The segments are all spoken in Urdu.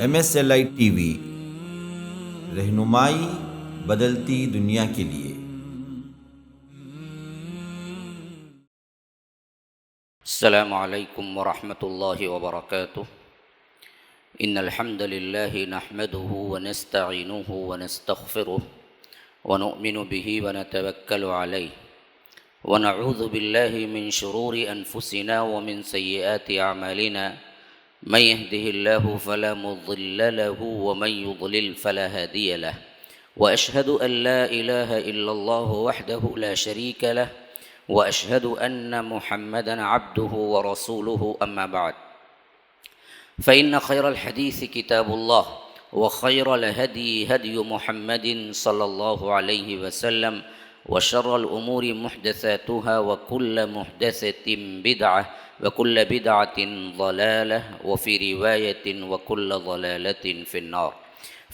MSLI ٹی وی، رہنمائی بدلتی دنیا کے لیے۔ السلام علیکم ورحمۃ اللہ وبرکاتہ۔ ان الحمد للہ نحمده ونستعینه ونستغفره ونؤمن به ونتوکل علیہ ونعوذ باللہ من شرور انفسنا ومن سیئات اعمالنا من يهده الله فلا مضل له ومن يضلل فلا هادي له واشهد ان لا اله الا الله وحده لا شريك له واشهد ان محمدا عبده ورسوله اما بعد فان خير الحديث كتاب الله وخير الهدي هدي محمد صلى الله عليه وسلم وشر الامور محدثاتها وكل محدثة بدعة وكل بدعة ضلالة وفي رواية وكل ضلالة في النار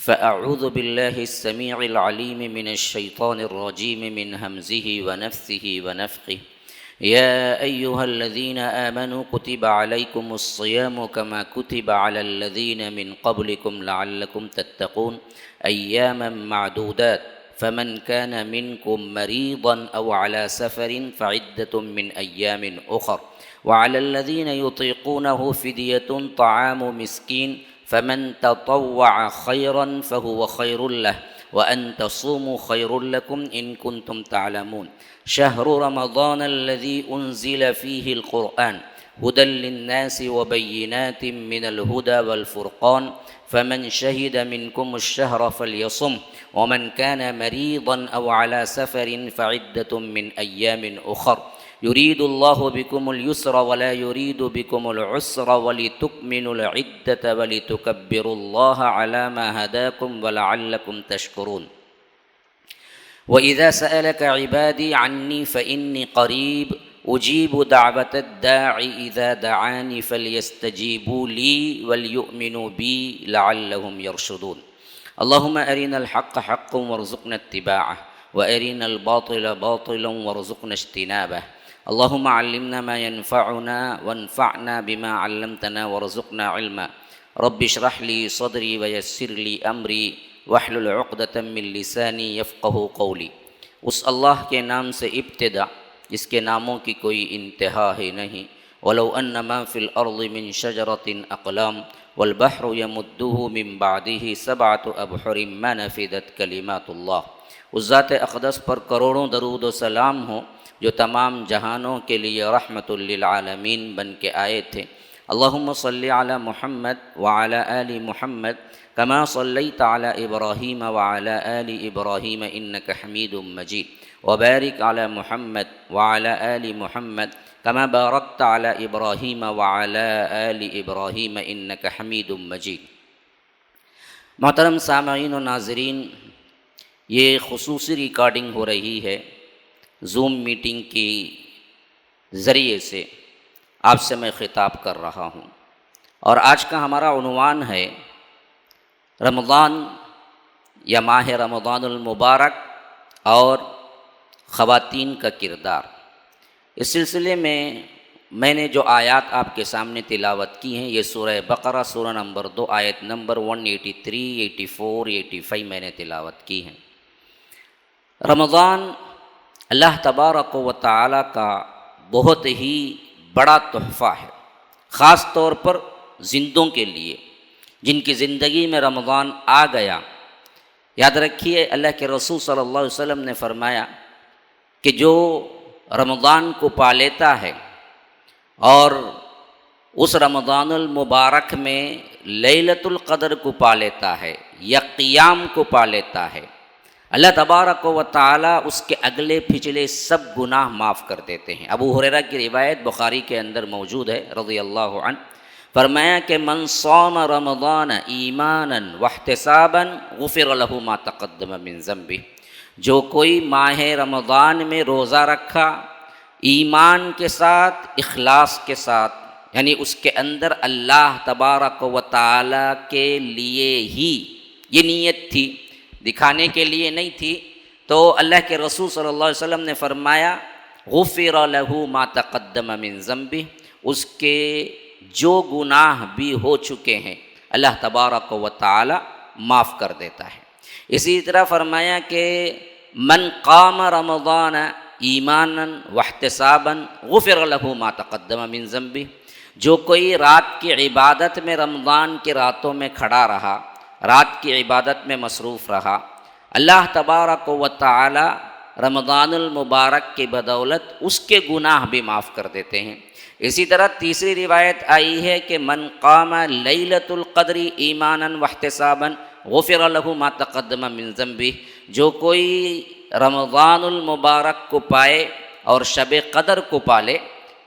فأعوذ بالله السميع العليم من الشيطان الرجيم من همزه ونفثه ونفخه يا أيها الذين آمنوا كتب عليكم الصيام كما كتب على الذين من قبلكم لعلكم تتقون أياما معدودات فمن كان منكم مريضا أو على سفر فعدة من أيام أخر وعلى الذين يطيقونه فدية طعام مسكين فمن تطوع خيرا فهو خير له وأن تصوموا خير لكم إن كنتم تعلمون شهر رمضان الذي أنزل فيه القرآن هدى للناس وبينات من الهدى والفرقان فمن شهد منكم الشهر فليصم ومن كان مريضا أو على سفر فعدة من أيام أخر يريد الله بكم اليسر ولا يريد بكم العسر ولتكملوا العدة ولتكبروا الله على ما هداكم ولعلكم تشكرون وإذا سألك عبادي عني فإني قريب أجيب دعوة الداع إذا دعاني فليستجيبوا لي وليؤمنوا بي لعلهم يرشدون اللهم أرنا الحق حقا وارزقنا اتباعه وأرنا الباطل باطلا وارزقنا اجتنابه اللهم علمنا ما ينفعنا وانفعنا بما علمتنا وارزقنا علما رب اشرح لي صدري ويسر لي أمري واحلل عقدة من لساني يفقه قولي۔ اس اللہ کے نام سے ابتدا جس کے ناموں کی کوئی انتہا ہے نہیں۔ ولو ان ما فی الارض من شجرة اقلام والبحر يمده من بعده سبعة ابحر ما نفدت کلمات اللہ۔ اس ذات اقدس پر کروڑوں درود و سلام ہوں جو تمام جہانوں کے لیے رحمت للعالمین بن کے آئے تھے۔ اللہم صلی علی محمد وعلی آل محمد كما صليت على إبراهيم وعلى آل إبراهيم إنك حميد مجيد وبارك على محمد وعلى آل محمد كما باركت على إبراهيم وعلى آل إبراهيم إنك حميد مجيد۔ محترم سامعین و ناظرین، یہ خصوصی ریکارڈنگ ہو رہی ہے زوم میٹنگ کے ذریعے سے آپ سے میں خطاب کر رہا ہوں، اور آج کا ہمارا عنوان ہے رمضان یا ماہ رمضان المبارک اور خواتین کا کردار۔ اس سلسلے میں نے جو آیات آپ کے سامنے تلاوت کی ہیں، یہ سورہ بقرہ سورہ نمبر 2 آیت نمبر 183، 84، 85 میں نے تلاوت کی ہیں۔ رمضان اللہ تبارک و تعالی کا بہت ہی بڑا تحفہ ہے، خاص طور پر زندوں کے لیے جن کی زندگی میں رمضان آ گیا۔ یاد رکھیے، اللہ کے رسول صلی اللہ علیہ وسلم نے فرمایا کہ جو رمضان کو پا لیتا ہے اور اس رمضان المبارک میں لیلۃ القدر کو پا لیتا ہے یا قیام کو پا لیتا ہے، اللہ تبارک و تعالی اس کے اگلے پچھلے سب گناہ معاف کر دیتے ہیں۔ ابو ہریرہ کی روایت بخاری کے اندر موجود ہے رضی اللہ عنہ، فرمایا کہ من صام رمضان ایمانا واحتسابا غفر له ما تقدم من ذنبه، جو کوئی ماہ رمضان میں روزہ رکھا ایمان کے ساتھ، اخلاص کے ساتھ، یعنی اس کے اندر اللہ تبارک و تعالی کے لیے ہی یہ نیت تھی، دکھانے کے لیے نہیں تھی، تو اللہ کے رسول صلی اللہ علیہ وسلم نے فرمایا غفر له ما تقدم من ذنبه، اس کے جو گناہ بھی ہو چکے ہیں اللہ تبارک و تعالی معاف کر دیتا ہے۔ اسی طرح فرمایا کہ من قام رمضان ایمانا واحتسابا غفر له ما تقدم من ذنبه، جو کوئی رات کی عبادت میں رمضان کی راتوں میں کھڑا رہا، رات کی عبادت میں مصروف رہا، اللہ تبارک و تعالی رمضان المبارک کی بدولت اس کے گناہ بھی معاف کر دیتے ہیں۔ اسی طرح تیسری روایت آئی ہے کہ من قام لیلۃ القدر ایمانا واحتسابا غفر له ما تقدم من ذنبه، جو کوئی رمضان المبارک کو پائے اور شب قدر کو پالے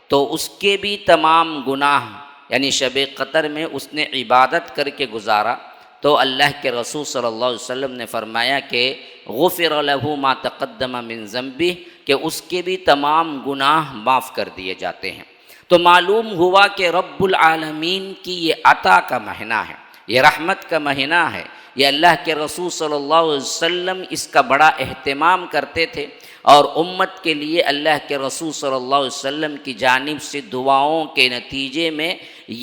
تو اس کے بھی تمام گناہ، یعنی شب قدر میں اس نے عبادت کر کے گزارا تو اللہ کے رسول صلی اللہ علیہ وسلم نے فرمایا کہ غفر له ما تقدم من ذنبه، کہ اس کے بھی تمام گناہ معاف کر دیے جاتے ہیں۔ تو معلوم ہوا کہ رب العالمین کی یہ عطا کا مہینہ ہے، یہ رحمت کا مہینہ ہے، یہ اللہ کے رسول صلی اللہ علیہ وسلم اس کا بڑا اہتمام کرتے تھے، اور امت کے لیے اللہ کے رسول صلی اللہ علیہ وسلم کی جانب سے دعاؤں کے نتیجے میں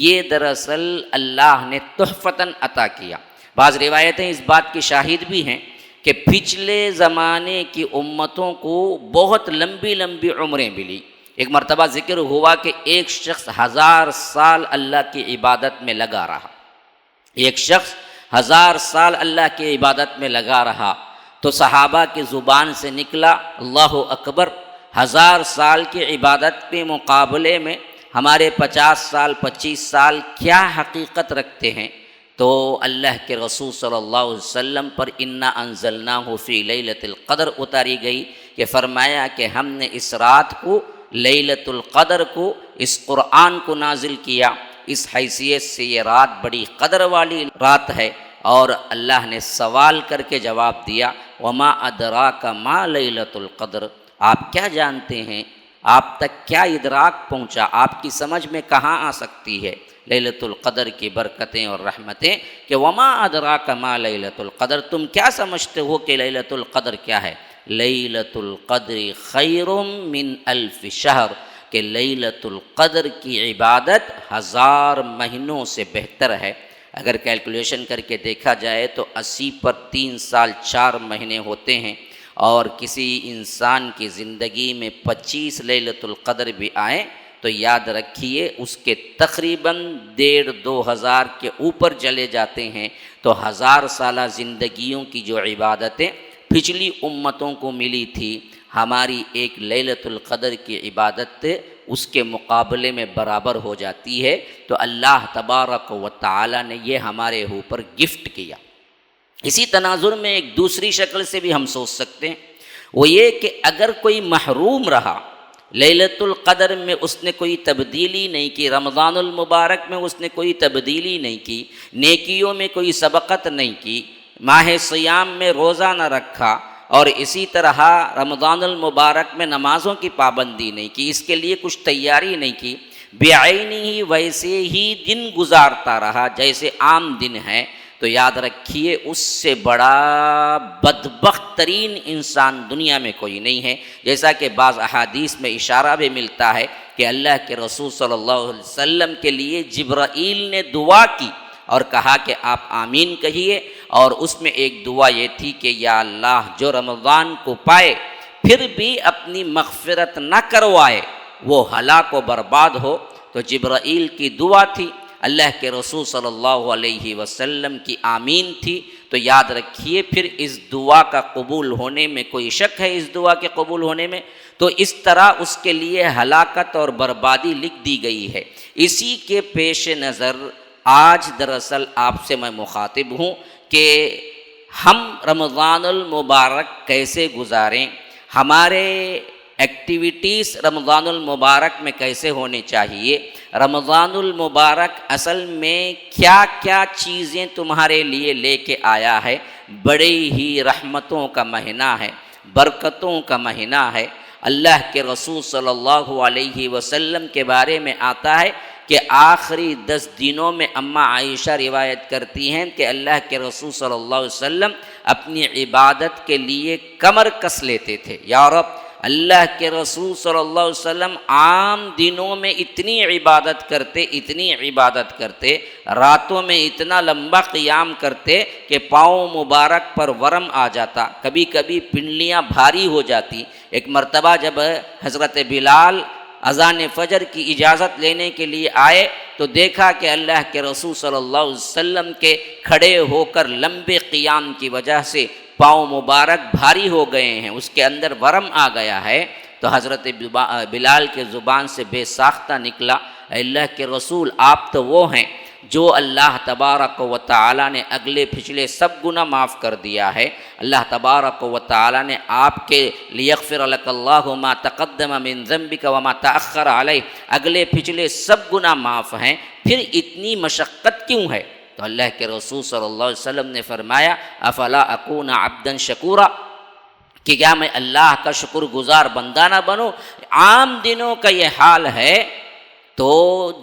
یہ دراصل اللہ نے تحفتاً عطا کیا۔ بعض روایتیں اس بات کی شاہد بھی ہیں کہ پچھلے زمانے کی امتوں کو بہت لمبی لمبی عمریں ملی۔ ایک مرتبہ ذکر ہوا کہ ایک شخص 1000 سال اللہ کی عبادت میں لگا رہا، ایک شخص 1000 سال اللہ کی عبادت میں لگا رہا تو صحابہ کی زبان سے نکلا اللہ اکبر، 1000 سال کی عبادت کے مقابلے میں ہمارے 50 سال 25 سال کیا حقیقت رکھتے ہیں؟ تو اللہ کے رسول صلی اللہ علیہ وسلم پر انا انزلناہ فی لیلۃ القدر اتاری گئی کہ فرمایا کہ ہم نے اس رات کو، لیلۃ القدر کو، اس قرآن کو نازل کیا، اس حیثیت سے یہ رات بڑی قدر والی رات ہے۔ اور اللہ نے سوال کر کے جواب دیا وما ادراک ما لیلۃ القدر، آپ کیا جانتے ہیں، آپ تک کیا ادراک پہنچا، آپ کی سمجھ میں کہاں آ سکتی ہے لیلۃ القدر کی برکتیں اور رحمتیں، کہ وما ادراک ما لیلۃ القدر، تم کیا سمجھتے ہو کہ لیلۃ القدر کیا ہے؟ لیلۃ القدر خیر من الف شہر، کہ لیلۃ القدر کی عبادت 1000 مہینوں سے بہتر ہے۔ اگر کیلکولیشن کر کے دیکھا جائے تو 80 پر 3 سال 4 مہینے ہوتے ہیں، اور کسی انسان کی زندگی میں 25 لیلۃ القدر بھی آئیں تو یاد رکھیے اس کے تقریباً 1500-2000 کے اوپر چلے جاتے ہیں۔ تو 1000 سالہ زندگیوں کی جو عبادتیں پچھلی امتوں کو ملی تھی، ہماری ایک لیلۃ القدر کی عبادت اس کے مقابلے میں برابر ہو جاتی ہے۔ تو اللہ تبارک و تعالی نے یہ ہمارے اوپر گفٹ کیا۔ اسی تناظر میں ایک دوسری شکل سے بھی ہم سوچ سکتے ہیں، وہ یہ کہ اگر کوئی محروم رہا، لیلۃ القدر میں اس نے کوئی تبدیلی نہیں کی، رمضان المبارک میں اس نے کوئی تبدیلی نہیں کی، نیکیوں میں کوئی سبقت نہیں کی، ماہ سیام میں روزہ نہ رکھا، اور اسی طرح رمضان المبارک میں نمازوں کی پابندی نہیں کی، اس کے لیے کچھ تیاری نہیں کی، بعینی ہی ویسے ہی دن گزارتا رہا جیسے عام دن ہے، تو یاد رکھیے اس سے بڑا بدبخت ترین انسان دنیا میں کوئی نہیں ہے۔ جیسا کہ بعض احادیث میں اشارہ بھی ملتا ہے کہ اللہ کے رسول صلی اللہ علیہ وسلم کے لیے جبرائیل نے دعا کی اور کہا کہ آپ آمین کہیے، اور اس میں ایک دعا یہ تھی کہ یا اللہ جو رمضان کو پائے پھر بھی اپنی مغفرت نہ کروائے وہ ہلاک و برباد ہو۔ تو جبرائیل کی دعا تھی، اللہ کے رسول صلی اللہ علیہ وسلم کی آمین تھی۔ تو یاد رکھیے پھر اس دعا کا قبول ہونے میں کوئی شک ہے، اس دعا کے قبول ہونے میں؟ تو اس طرح اس کے لیے ہلاکت اور بربادی لکھ دی گئی ہے۔ اسی کے پیش نظر آج دراصل آپ سے میں مخاطب ہوں کہ ہم رمضان المبارک کیسے گزاریں، ہمارے ایکٹیویٹیز رمضان المبارک میں کیسے ہونے چاہیے، رمضان المبارک اصل میں کیا کیا چیزیں تمہارے لیے لے کے آیا ہے۔ بڑے ہی رحمتوں کا مہینہ ہے، برکتوں کا مہینہ ہے۔ اللہ کے رسول صلی اللہ علیہ وسلم کے بارے میں آتا ہے کہ آخری 10 دنوں میں اماں عائشہ روایت کرتی ہیں کہ اللہ کے رسول صلی اللہ علیہ وسلم اپنی عبادت کے لیے کمر کس لیتے تھے، یا رب اللہ کے رسول صلی اللہ علیہ وسلم عام دنوں میں اتنی عبادت کرتے راتوں میں اتنا لمبا قیام کرتے کہ پاؤں مبارک پر ورم آ جاتا، کبھی کبھی پنڈلیاں بھاری ہو جاتی۔ ایک مرتبہ جب حضرت بلال اذان فجر کی اجازت لینے کے لیے آئے تو دیکھا کہ اللہ کے رسول صلی اللہ علیہ وسلم کے کھڑے ہو کر لمبے قیام کی وجہ سے پاؤں مبارک بھاری ہو گئے ہیں، اس کے اندر ورم آ گیا ہے۔ تو حضرت بلال کے زبان سے بے ساختہ نکلا، اے اللہ کے رسول، آپ تو وہ ہیں جو اللہ تبارک و تعالی نے اگلے پچھلے سب گناہ معاف کر دیا ہے۔ اللہ تبارک و تعالی نے آپ کے لیغفر لک اللہ ما تقدم من ذنبک وما تأخر علیہ، اگلے پچھلے سب گناہ معاف ہیں، پھر اتنی مشقت کیوں ہے؟ تو اللہ کے رسول صلی اللہ علیہ وسلم نے فرمایا افلا اکون عبدا شکورا، کہ کیا میں اللہ کا شکر گزار بندہ نہ بنوں؟ عام دنوں کا یہ حال ہے تو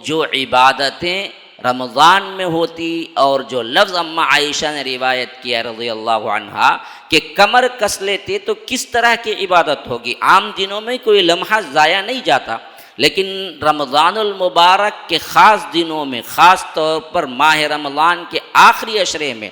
جو عبادتیں رمضان میں ہوتی، اور جو لفظ اماں عائشہ نے روایت کیا رضی اللہ عنہا کہ کمر کس لیتے تو کس طرح کی عبادت ہوگی؟ عام دنوں میں کوئی لمحہ ضائع نہیں جاتا، لیکن رمضان المبارک کے خاص دنوں میں، خاص طور پر ماہ رمضان کے آخری عشرے میں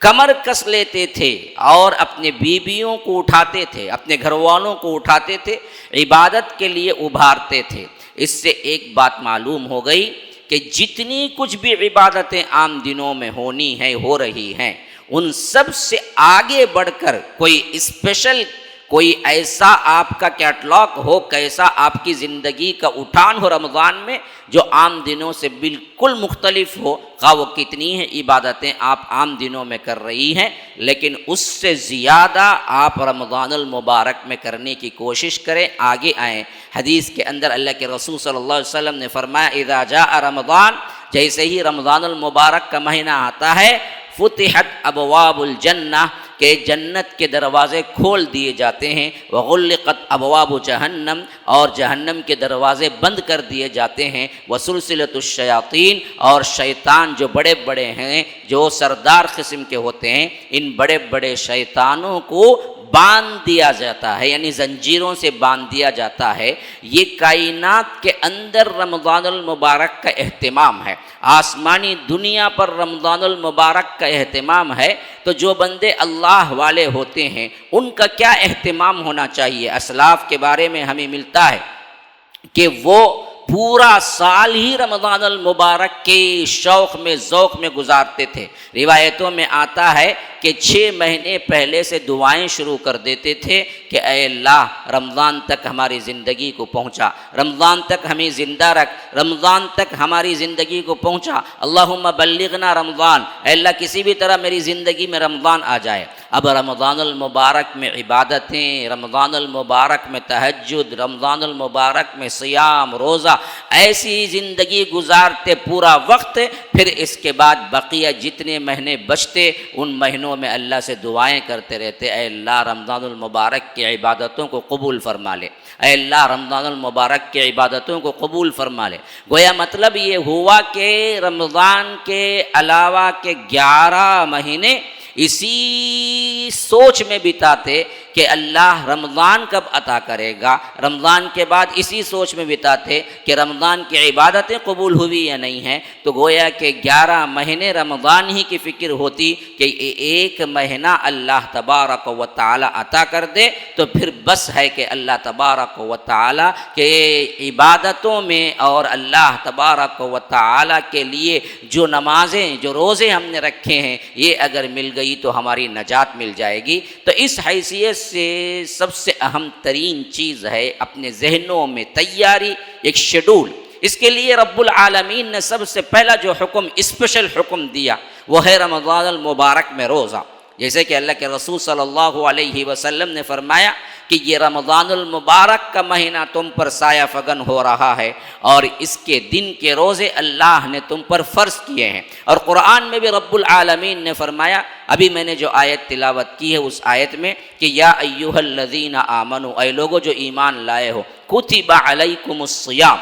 کمر کس لیتے تھے اور اپنے بیویوں کو اٹھاتے تھے، اپنے گھر والوں کو اٹھاتے تھے، عبادت کے لیے ابھارتے تھے۔ اس سے ایک بات معلوم ہو گئی کہ جتنی کچھ بھی عبادتیں عام دنوں میں ہونی ہیں، ہو رہی ہیں، ان سب سے آگے بڑھ کر کوئی اسپیشل، کوئی ایسا آپ کا کیٹلاگ ہو، کیسا آپ کی زندگی کا اٹھان ہو رمضان میں جو عام دنوں سے بالکل مختلف ہو، خواہ وہ کتنی ہیں عبادتیں آپ عام دنوں میں کر رہی ہیں، لیکن اس سے زیادہ آپ رمضان المبارک میں کرنے کی کوشش کریں، آگے آئیں۔ حدیث کے اندر اللہ کے رسول صلی اللہ علیہ وسلم نے فرمایا اذا جاء رمضان، جیسے ہی رمضان المبارک کا مہینہ آتا ہے، فتحت ابواب الجنہ، کہ جنت کے دروازے کھول دیے جاتے ہیں، وغلقت ابواب جہنم، اور جہنم کے دروازے بند کر دیے جاتے ہیں، وسلسلۃ الشیاطین، اور شیطان جو بڑے بڑے ہیں، جو سردار قسم کے ہوتے ہیں، ان بڑے بڑے شیطانوں کو باندھ دیا جاتا ہے، یعنی زنجیروں سے باندھ دیا جاتا ہے۔ یہ کائنات کے اندر رمضان المبارک کا اہتمام ہے، آسمانی دنیا پر رمضان المبارک کا اہتمام ہے، تو جو بندے اللہ والے ہوتے ہیں ان کا کیا اہتمام ہونا چاہیے؟ اسلاف کے بارے میں ہمیں ملتا ہے کہ وہ پورا سال ہی رمضان المبارک کے شوق میں، ذوق میں گزارتے تھے۔ روایتوں میں آتا ہے کہ 6 مہینے پہلے سے دعائیں شروع کر دیتے تھے کہ اے اللہ رمضان تک ہماری زندگی کو پہنچا، رمضان تک ہمیں زندہ رکھ، رمضان تک ہماری زندگی کو پہنچا، اللہم بلغنا رمضان، اے اللہ کسی بھی طرح میری زندگی میں رمضان آ جائے۔ اب رمضان المبارک میں عبادتیں، رمضان المبارک میں تہجد، رمضان المبارک میں صیام، روزہ، ایسی زندگی گزارتے پورا وقت، پھر اس کے بعد بقیہ جتنے مہینے بچتے ان مہینوں میں اللہ سے دعائیں کرتے رہتے، اے اللہ رمضان المبارک کی عبادتوں کو قبول فرما لے، اے اللہ رمضان المبارک کی عبادتوں کو قبول فرما لے۔ گویا مطلب یہ ہوا کہ رمضان کے علاوہ کے 11 مہینے اسی سوچ میں بتاتے کہ اللہ رمضان کب عطا کرے گا، رمضان کے بعد اسی سوچ میں بتاتے کہ رمضان کی عبادتیں قبول ہوئی یا نہیں ہیں، تو گویا کہ 11 مہینے رمضان ہی کی فکر ہوتی کہ ایک مہینہ اللہ تبارک و تعالی عطا کر دے تو پھر بس ہے کہ اللہ تبارک و تعالی کے عبادتوں میں اور اللہ تبارک و تعالی کے لیے جو نمازیں، جو روزے ہم نے رکھے ہیں، یہ اگر مل گئی تو ہماری نجات مل جائے گی۔ تو اس حیثیت سے سب سے اہم ترین چیز ہے اپنے ذہنوں میں تیاری، ایک شیڈول۔ اس کے لیے رب العالمین نے سب سے پہلا جو حکم، اسپیشل حکم دیا، وہ ہے رمضان المبارک میں روزہ۔ جیسے کہ اللہ کے رسول صلی اللہ علیہ وسلم نے فرمایا کہ یہ رمضان المبارک کا مہینہ تم پر سایہ فگن ہو رہا ہے اور اس کے دن کے روزے اللہ نے تم پر فرض کیے ہیں۔ اور قرآن میں بھی رب العالمین نے فرمایا، ابھی میں نے جو آیت تلاوت کی ہے اس آیت میں کہ یا ایھا الذین آمنوا، اے لوگو جو ایمان لائے ہو، کتب علیکم الصیام،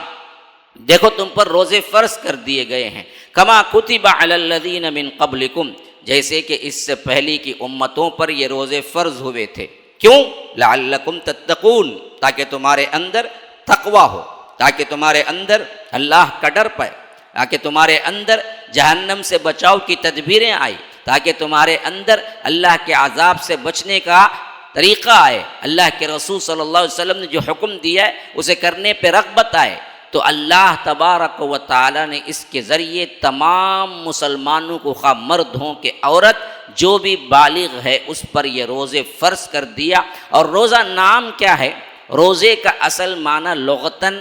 دیکھو تم پر روزے فرض کر دیے گئے ہیں، کما کتب علی الذین من قبلکم، جیسے کہ اس سے پہلی کی امتوں پر یہ روزے فرض ہوئے تھے۔ کیوں؟ لعلکم تتقون، تاکہ تمہارے اندر تقویٰ ہو، تاکہ تمہارے اندر اللہ کا ڈر پائے، تاکہ تمہارے اندر جہنم سے بچاؤ کی تدبیریں آئی، تاکہ تمہارے اندر اللہ کے عذاب سے بچنے کا طریقہ آئے، اللہ کے رسول صلی اللہ علیہ وسلم نے جو حکم دیا ہے اسے کرنے پہ رغبت آئے۔ تو اللہ تبارک و تعالیٰ نے اس کے ذریعے تمام مسلمانوں کو، خواہ مرد ہوں کہ عورت، جو بھی بالغ ہے اس پر یہ روزے فرض کر دیا۔ اور روزہ نام کیا ہے؟ روزے کا اصل معنی لغتاً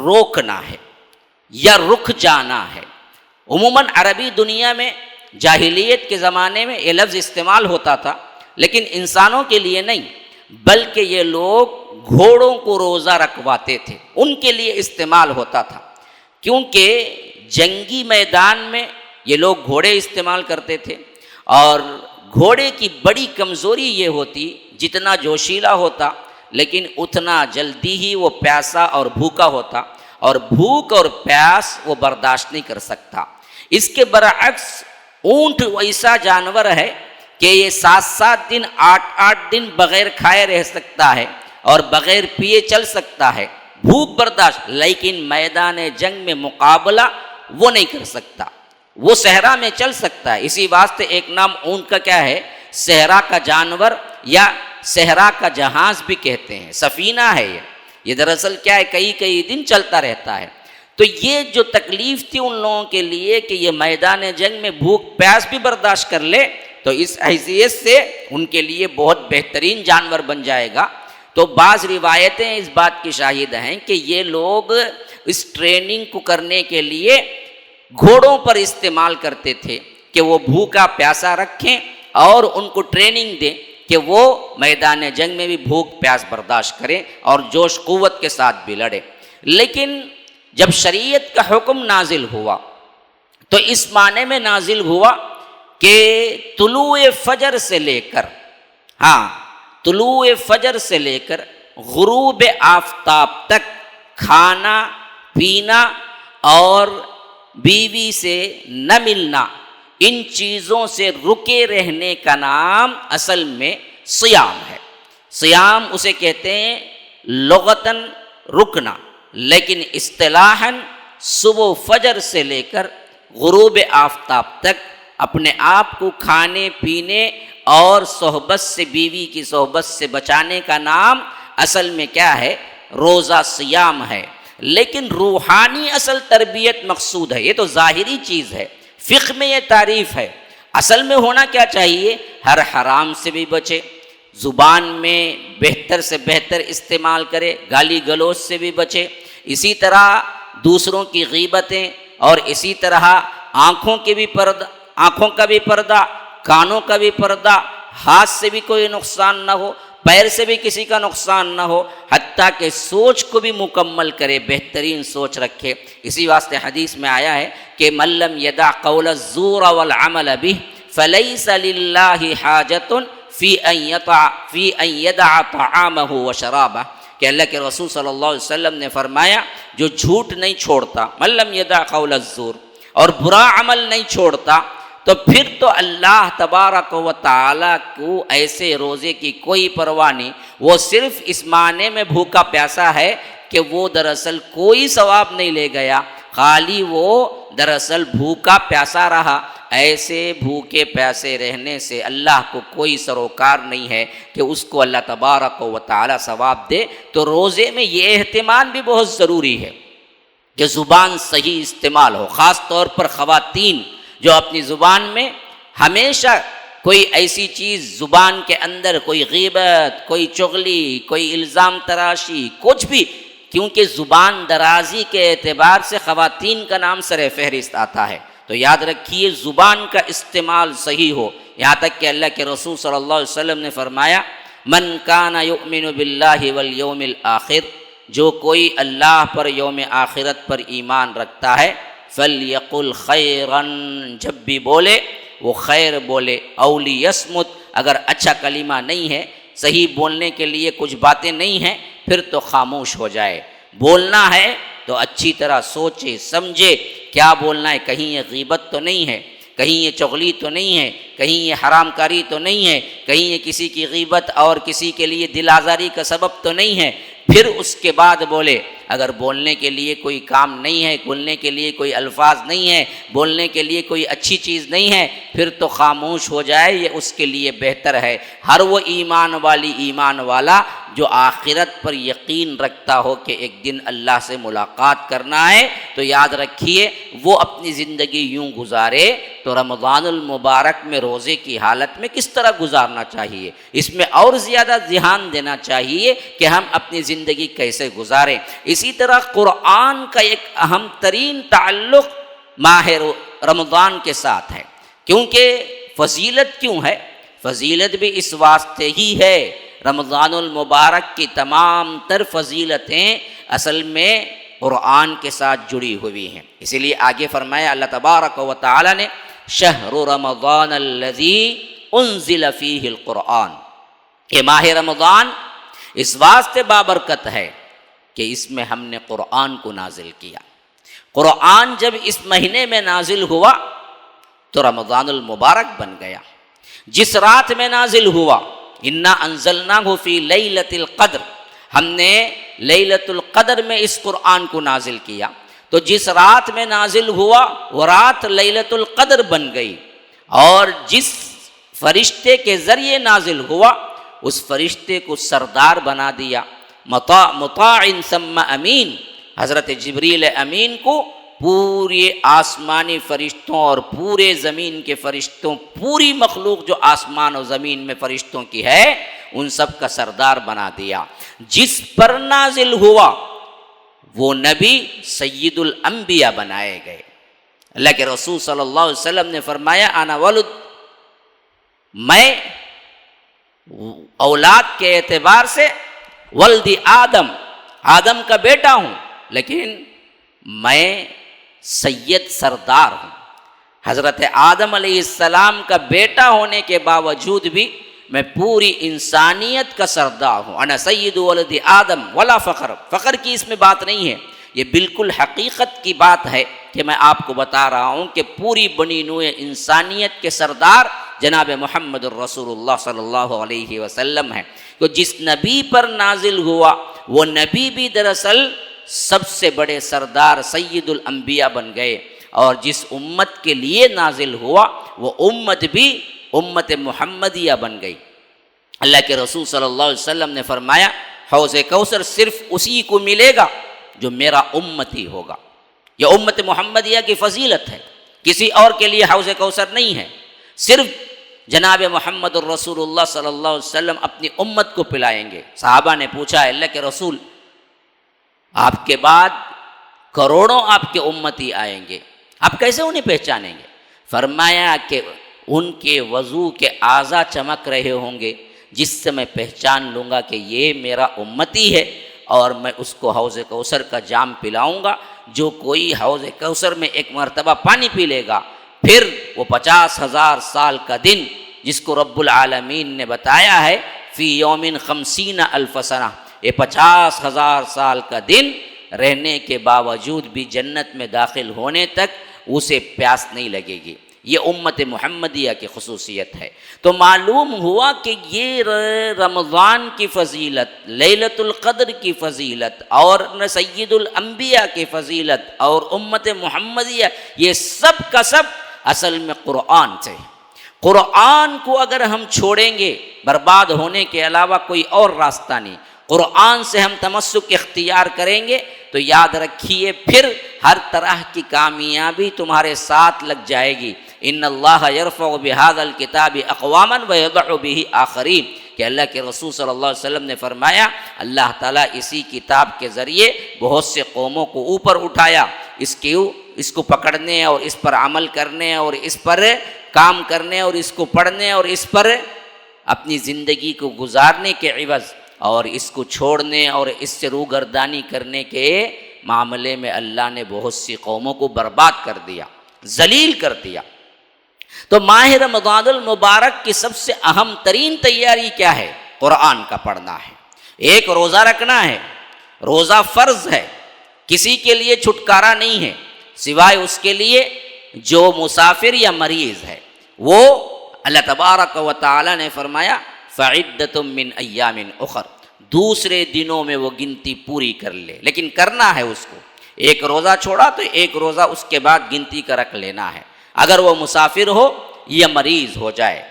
روکنا ہے یا رک جانا ہے۔ عموماً عربی دنیا میں جاہلیت کے زمانے میں یہ لفظ استعمال ہوتا تھا، لیکن انسانوں کے لیے نہیں، بلکہ یہ لوگ گھوڑوں کو روزہ رکھواتے تھے، ان کے لیے استعمال ہوتا تھا، کیونکہ جنگی میدان میں یہ لوگ گھوڑے استعمال کرتے تھے، اور گھوڑے کی بڑی کمزوری یہ ہوتی جتنا جوشیلا ہوتا لیکن اتنا جلدی ہی وہ پیاسا اور بھوکا ہوتا، اور بھوک اور پیاس وہ برداشت نہیں کر سکتا۔ اس کے برعکس اونٹ ایسا جانور ہے کہ یہ 7 دن 8 دن بغیر کھائے رہ سکتا ہے اور بغیر پیے چل سکتا ہے، بھوک برداشت، لیکن میدان جنگ میں مقابلہ وہ نہیں کر سکتا، وہ صحرا میں چل سکتا ہے۔ اسی واسطے ایک نام اونٹ کا کیا ہے؟ صحرا کا جانور یا صحرا کا جہاز بھی کہتے ہیں، سفینہ ہے یہ دراصل کیا ہے، کئی دن چلتا رہتا ہے۔ تو یہ جو تکلیف تھی ان لوگوں کے لیے کہ یہ میدان جنگ میں بھوک پیاس بھی برداشت کر لے، تو اس حیثیت سے ان کے لیے بہت بہترین جانور بن جائے گا۔ تو بعض روایتیں اس بات کی شاہد ہیں کہ یہ لوگ اس ٹریننگ کو کرنے کے لیے گھوڑوں پر استعمال کرتے تھے کہ وہ بھوکا پیاسا رکھیں اور ان کو ٹریننگ دیں کہ وہ میدان جنگ میں بھی بھوک پیاس برداشت کریں اور جوش قوت کے ساتھ بھی لڑیں۔ لیکن جب شریعت کا حکم نازل ہوا تو اس معنی میں نازل ہوا کہ طلوع فجر سے لے کر طلوع فجر سے لے کر غروب آفتاب تک کھانا پینا اور بیوی سے نہ ملنا، ان چیزوں سے رکے رہنے کا نام اصل میں صیام ہے۔ صیام اسے کہتے ہیں لغتاً رکنا، لیکن اصطلاحاً صبح فجر سے لے کر غروب آفتاب تک اپنے آپ کو کھانے پینے اور صحبت سے، بیوی کی صحبت سے بچانے کا نام اصل میں کیا ہے؟ روزہ صیام ہے۔ لیکن روحانی اصل تربیت مقصود ہے، یہ تو ظاہری چیز ہے، فقہ میں یہ تعریف ہے۔ اصل میں ہونا کیا چاہیے؟ ہر حرام سے بھی بچے، زبان میں بہتر سے بہتر استعمال کرے، گالی گلوچ سے بھی بچے، اسی طرح دوسروں کی غیبتیں، اور اسی طرح آنکھوں کا بھی پردہ، کانوں کا بھی پردہ، ہاتھ سے بھی کوئی نقصان نہ ہو، پیر سے بھی کسی کا نقصان نہ ہو، حتیٰ کہ سوچ کو بھی مکمل کرے، بہترین سوچ رکھے۔ اسی واسطے حدیث میں آیا ہے کہ من لم یدع قول الزور والعمل به فلیس للہ حاجۃ فی ان یدع طعامہ وشرابہ، کہ اللہ کے رسول صلی اللہ علیہ وسلم نے فرمایا جو جھوٹ نہیں چھوڑتا، من لم یدع قول الزور، اور برا عمل نہیں چھوڑتا، تو پھر تو اللہ تبارک و تعالیٰ کو ایسے روزے کی کوئی پرواہ نہیں، وہ صرف اس معنی میں بھوکا پیاسا ہے کہ وہ دراصل کوئی ثواب نہیں لے گیا، خالی وہ دراصل بھوکا پیاسا رہا۔ ایسے بھوکے پیاسے رہنے سے اللہ کو کوئی سروکار نہیں ہے کہ اس کو اللہ تبارک و تعالیٰ ثواب دے۔ تو روزے میں یہ اہتمام بھی بہت ضروری ہے کہ زبان صحیح استعمال ہو، خاص طور پر خواتین جو اپنی زبان میں ہمیشہ کوئی ایسی چیز زبان کے اندر، کوئی غیبت، کوئی چغلی، کوئی الزام تراشی، کچھ بھی، کیونکہ زبان درازی کے اعتبار سے خواتین کا نام سر فہرست آتا ہے۔ تو یاد رکھیے زبان کا استعمال صحیح ہو، یہاں تک کہ اللہ کے رسول صلی اللہ علیہ وسلم نے فرمایا من کان یؤمن باللہ والیوم الآخر، جو کوئی اللہ پر، یوم آخرت پر ایمان رکھتا ہے، فلیقل خیرا، جب بھی بولے وہ خیر بولے، او لیصمت، اگر اچھا کلمہ نہیں ہے، صحیح بولنے کے لیے کچھ باتیں نہیں ہیں، پھر تو خاموش ہو جائے۔ بولنا ہے تو اچھی طرح سوچے سمجھے کیا بولنا ہے، کہیں یہ غیبت تو نہیں ہے، کہیں یہ چغلی تو نہیں ہے، کہیں یہ حرام کاری تو نہیں ہے، کہیں یہ کسی کی غیبت اور کسی کے لیے دل آزاری کا سبب تو نہیں ہے، پھر اس کے بعد بولے۔ اگر بولنے کے لیے کوئی کام نہیں ہے، بولنے کے لیے کوئی الفاظ نہیں ہے، بولنے کے لیے کوئی اچھی چیز نہیں ہے، پھر تو خاموش ہو جائے، یہ اس کے لیے بہتر ہے۔ ہر وہ ایمان والا جو آخرت پر یقین رکھتا ہو کہ ایک دن اللہ سے ملاقات کرنا ہے، تو یاد رکھیے وہ اپنی زندگی یوں گزارے تو رمضان المبارک میں روزے کی حالت میں کس طرح گزارنا چاہیے، اس میں اور زیادہ دھیان دینا چاہیے کہ ہم اپنی زندگی کیسے گزاریں۔ اسی طرح قرآن کا ایک اہم ترین تعلق ماہ رمضان کے ساتھ ہے، کیونکہ فضیلت کیوں ہے؟ فضیلت بھی اس واسطے ہی ہے، رمضان المبارک کی تمام تر فضیلتیں اصل میں قرآن کے ساتھ جڑی ہوئی ہیں۔ اسی لیے آگے فرمایا اللہ تبارک و تعالی نے شہر رمضان الذی انزل فیہ القرآن، یہ ماہ رمضان اس واسطے بابرکت ہے کہ اس میں ہم نے قرآن کو نازل کیا۔ قرآن جب اس مہینے میں نازل ہوا تو رمضان المبارک بن گیا۔ جس رات میں نازل ہوا انا انزلناہ فی لیلۃ القدر، ہم نے لیلۃ القدر میں اس قرآن کو نازل کیا، تو جس رات میں نازل ہوا وہ رات لیلۃ القدر بن گئی، اور جس فرشتے کے ذریعے نازل ہوا اس فرشتے کو سردار بنا دیا، مطاع ثم امین، حضرت جبریل امین کو پورے آسمانی فرشتوں اور پورے زمین کے فرشتوں، پوری مخلوق جو آسمان و زمین میں فرشتوں کی ہے ان سب کا سردار بنا دیا۔ جس پر نازل ہوا وہ نبی سید الانبیاء بنائے گئے۔ اللہ کے رسول صلی اللہ علیہ وسلم نے فرمایا انا ولد، میں اولاد کے اعتبار سے ولد آدم، آدم کا بیٹا ہوں، لیکن میں سید سردار ہوں۔ حضرت آدم علیہ السلام کا بیٹا ہونے کے باوجود بھی میں پوری انسانیت کا سردار ہوں۔ انا سید ولد آدم ولا فخر، فخر کی اس میں بات نہیں ہے، یہ بالکل حقیقت کی بات ہے کہ میں آپ کو بتا رہا ہوں کہ پوری بنی نوع انسانیت کے سردار جناب محمد الرسول اللہ صلی اللہ علیہ وسلم ہے۔ تو جس نبی پر نازل ہوا وہ نبی بھی دراصل سب سے بڑے سردار سید الانبیاء بن گئے، اور جس امت کے لیے نازل ہوا وہ امت بھی امت محمدیہ بن گئی۔ اللہ کے رسول صلی اللہ علیہ وسلم نے فرمایا حوض کوثر صرف اسی کو ملے گا جو میرا امتی ہوگا۔ یہ امت محمدیہ کی فضیلت ہے، کسی اور کے لیے حوض کوثر نہیں ہے، صرف جناب محمد الرسول اللہ صلی اللہ علیہ وسلم اپنی امت کو پلائیں گے۔ صحابہ نے پوچھا اللہ کے رسول آپ کے بعد کروڑوں آپ کے امتی آئیں گے، آپ کیسے انہیں پہچانیں گے؟ فرمایا کہ ان کے وضو کے اعضاء چمک رہے ہوں گے جس سے میں پہچان لوں گا کہ یہ میرا امتی ہے، اور میں اس کو حوض کوثر کا جام پلاؤں گا۔ جو کوئی حوض کوثر میں ایک مرتبہ پانی پی لے گا پھر وہ 50,000 سال کا دن جس کو رب العالمین نے بتایا ہے فی یوم 50,000 سنہ، یہ 50,000 سال کا دن رہنے کے باوجود بھی جنت میں داخل ہونے تک اسے پیاس نہیں لگے گی۔ یہ امت محمدیہ کی خصوصیت ہے۔ تو معلوم ہوا کہ یہ رمضان کی فضیلت، لیلۃ القدر کی فضیلت اور سید الانبیاء کی فضیلت اور امت محمدیہ، یہ سب کا سب اصل میں قرآن سے۔ قرآن کو اگر ہم چھوڑیں گے برباد ہونے کے علاوہ کوئی اور راستہ نہیں۔ قرآن سے ہم تمسک اختیار کریں گے تو یاد رکھیے پھر ہر طرح کی کامیابی تمہارے ساتھ لگ جائے گی۔ ان اللہ یرفع بہذا الکتاب اقواما ویضع بہ آخرین، کہ اللہ کے رسول صلی اللہ علیہ وسلم نے فرمایا اللہ تعالیٰ اسی کتاب کے ذریعے بہت سے قوموں کو اوپر اٹھایا، اس کو پکڑنے اور اس پر عمل کرنے اور اس پر کام کرنے اور اس کو پڑھنے اور اس پر اپنی زندگی کو گزارنے کے عوض، اور اس کو چھوڑنے اور اس سے روگردانی کرنے کے معاملے میں اللہ نے بہت سی قوموں کو برباد کر دیا، ذلیل کر دیا۔ تو ماہ رمضان المبارک کی سب سے اہم ترین تیاری کیا ہے؟ قرآن کا پڑھنا ہے۔ ایک روزہ رکھنا ہے، روزہ فرض ہے، کسی کے لیے چھٹکارا نہیں ہے سوائے اس کے لیے جو مسافر یا مریض ہے۔ وہ اللہ تبارک و تعالی نے فرمایا فعدۃ من ایام اخر، دوسرے دنوں میں وہ گنتی پوری کر لے، لیکن کرنا ہے اس کو۔ ایک روزہ چھوڑا تو ایک روزہ اس کے بعد گنتی کا رکھ لینا ہے، اگر وہ مسافر ہو یا مریض ہو جائے۔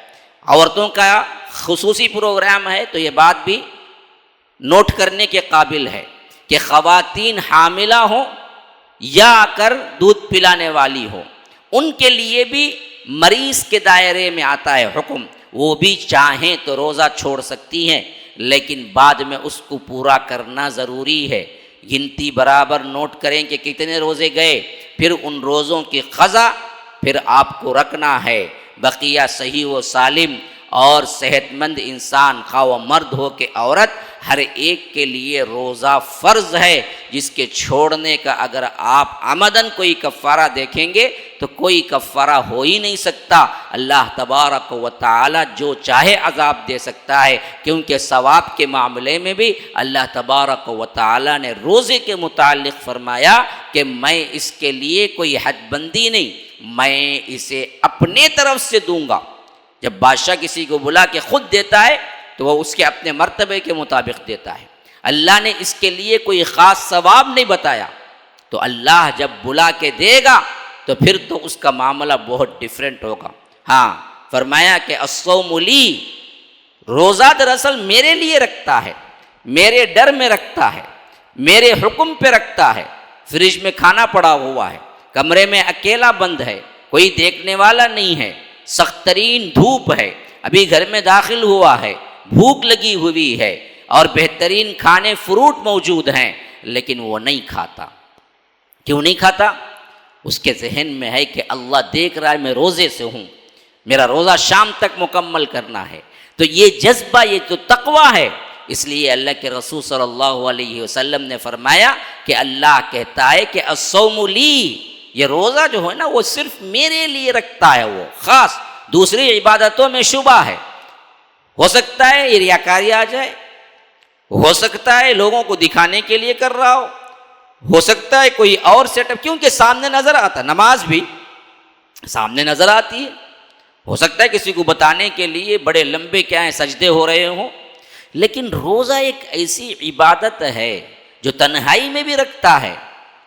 عورتوں کا خصوصی پروگرام ہے تو یہ بات بھی نوٹ کرنے کے قابل ہے کہ خواتین حاملہ ہوں یا کر دودھ پلانے والی ہوں، ان کے لیے بھی مریض کے دائرے میں آتا ہے حکم، وہ بھی چاہیں تو روزہ چھوڑ سکتی ہیں، لیکن بعد میں اس کو پورا کرنا ضروری ہے۔ گنتی برابر نوٹ کریں کہ کتنے روزے گئے، پھر ان روزوں کی قضا پھر آپ کو رکھنا ہے۔ بقیہ صحیح و سالم اور صحت مند انسان، خواہ وہ مرد ہو کہ عورت، ہر ایک کے لیے روزہ فرض ہے، جس کے چھوڑنے کا اگر آپ عمدن کوئی کفارہ دیکھیں گے تو کوئی کفارہ ہو ہی نہیں سکتا۔ اللہ تبارک و تعالی جو چاہے عذاب دے سکتا ہے، کیونکہ ثواب کے معاملے میں بھی اللہ تبارک و تعالی نے روزے کے متعلق فرمایا کہ میں اس کے لیے کوئی حد بندی نہیں، میں اسے اپنے طرف سے دوں گا۔ جب بادشاہ کسی کو بلا کے خود دیتا ہے تو وہ اس کے اپنے مرتبے کے مطابق دیتا ہے۔ اللہ نے اس کے لیے کوئی خاص ثواب نہیں بتایا، تو اللہ جب بلا کے دے گا تو پھر تو اس کا معاملہ بہت ڈیفرنٹ ہوگا۔ ہاں، فرمایا کہ الصوم لی، روزہ دراصل میرے لیے رکھتا ہے، میرے ڈر میں رکھتا ہے، میرے حکم پہ رکھتا ہے۔ فریج میں کھانا پڑا ہوا ہے، کمرے میں اکیلا بند ہے، کوئی دیکھنے والا نہیں ہے، سخت ترین دھوپ ہے، ابھی گھر میں داخل ہوا ہے، بھوک لگی ہوئی ہے اور بہترین کھانے فروٹ موجود ہیں، لیکن وہ نہیں کھاتا۔ کیوں نہیں کھاتا؟ اس کے ذہن میں ہے کہ اللہ دیکھ رہا ہے میں روزے سے ہوں، میرا روزہ شام تک مکمل کرنا ہے۔ تو یہ جذبہ، یہ تو تقویٰ ہے۔ اس لیے اللہ کے رسول صلی اللہ علیہ وسلم نے فرمایا کہ اللہ کہتا ہے کہ الصوم لی، یہ روزہ جو ہے نا وہ صرف میرے لیے رکھتا ہے، وہ خاص، دوسری عبادتوں میں شبہ ہے۔ ہو سکتا ہے یہ ریاکاری آ جائے، ہو سکتا ہے لوگوں کو دکھانے کے لیے کر رہا ہو سکتا ہے کوئی اور سیٹ اپ، کیونکہ سامنے نظر آتا، نماز بھی سامنے نظر آتی ہے۔ ہو سکتا ہے کسی کو بتانے کے لیے بڑے لمبے کیا ہیں سجدے ہو رہے ہوں، لیکن روزہ ایک ایسی عبادت ہے جو تنہائی میں بھی رکھتا ہے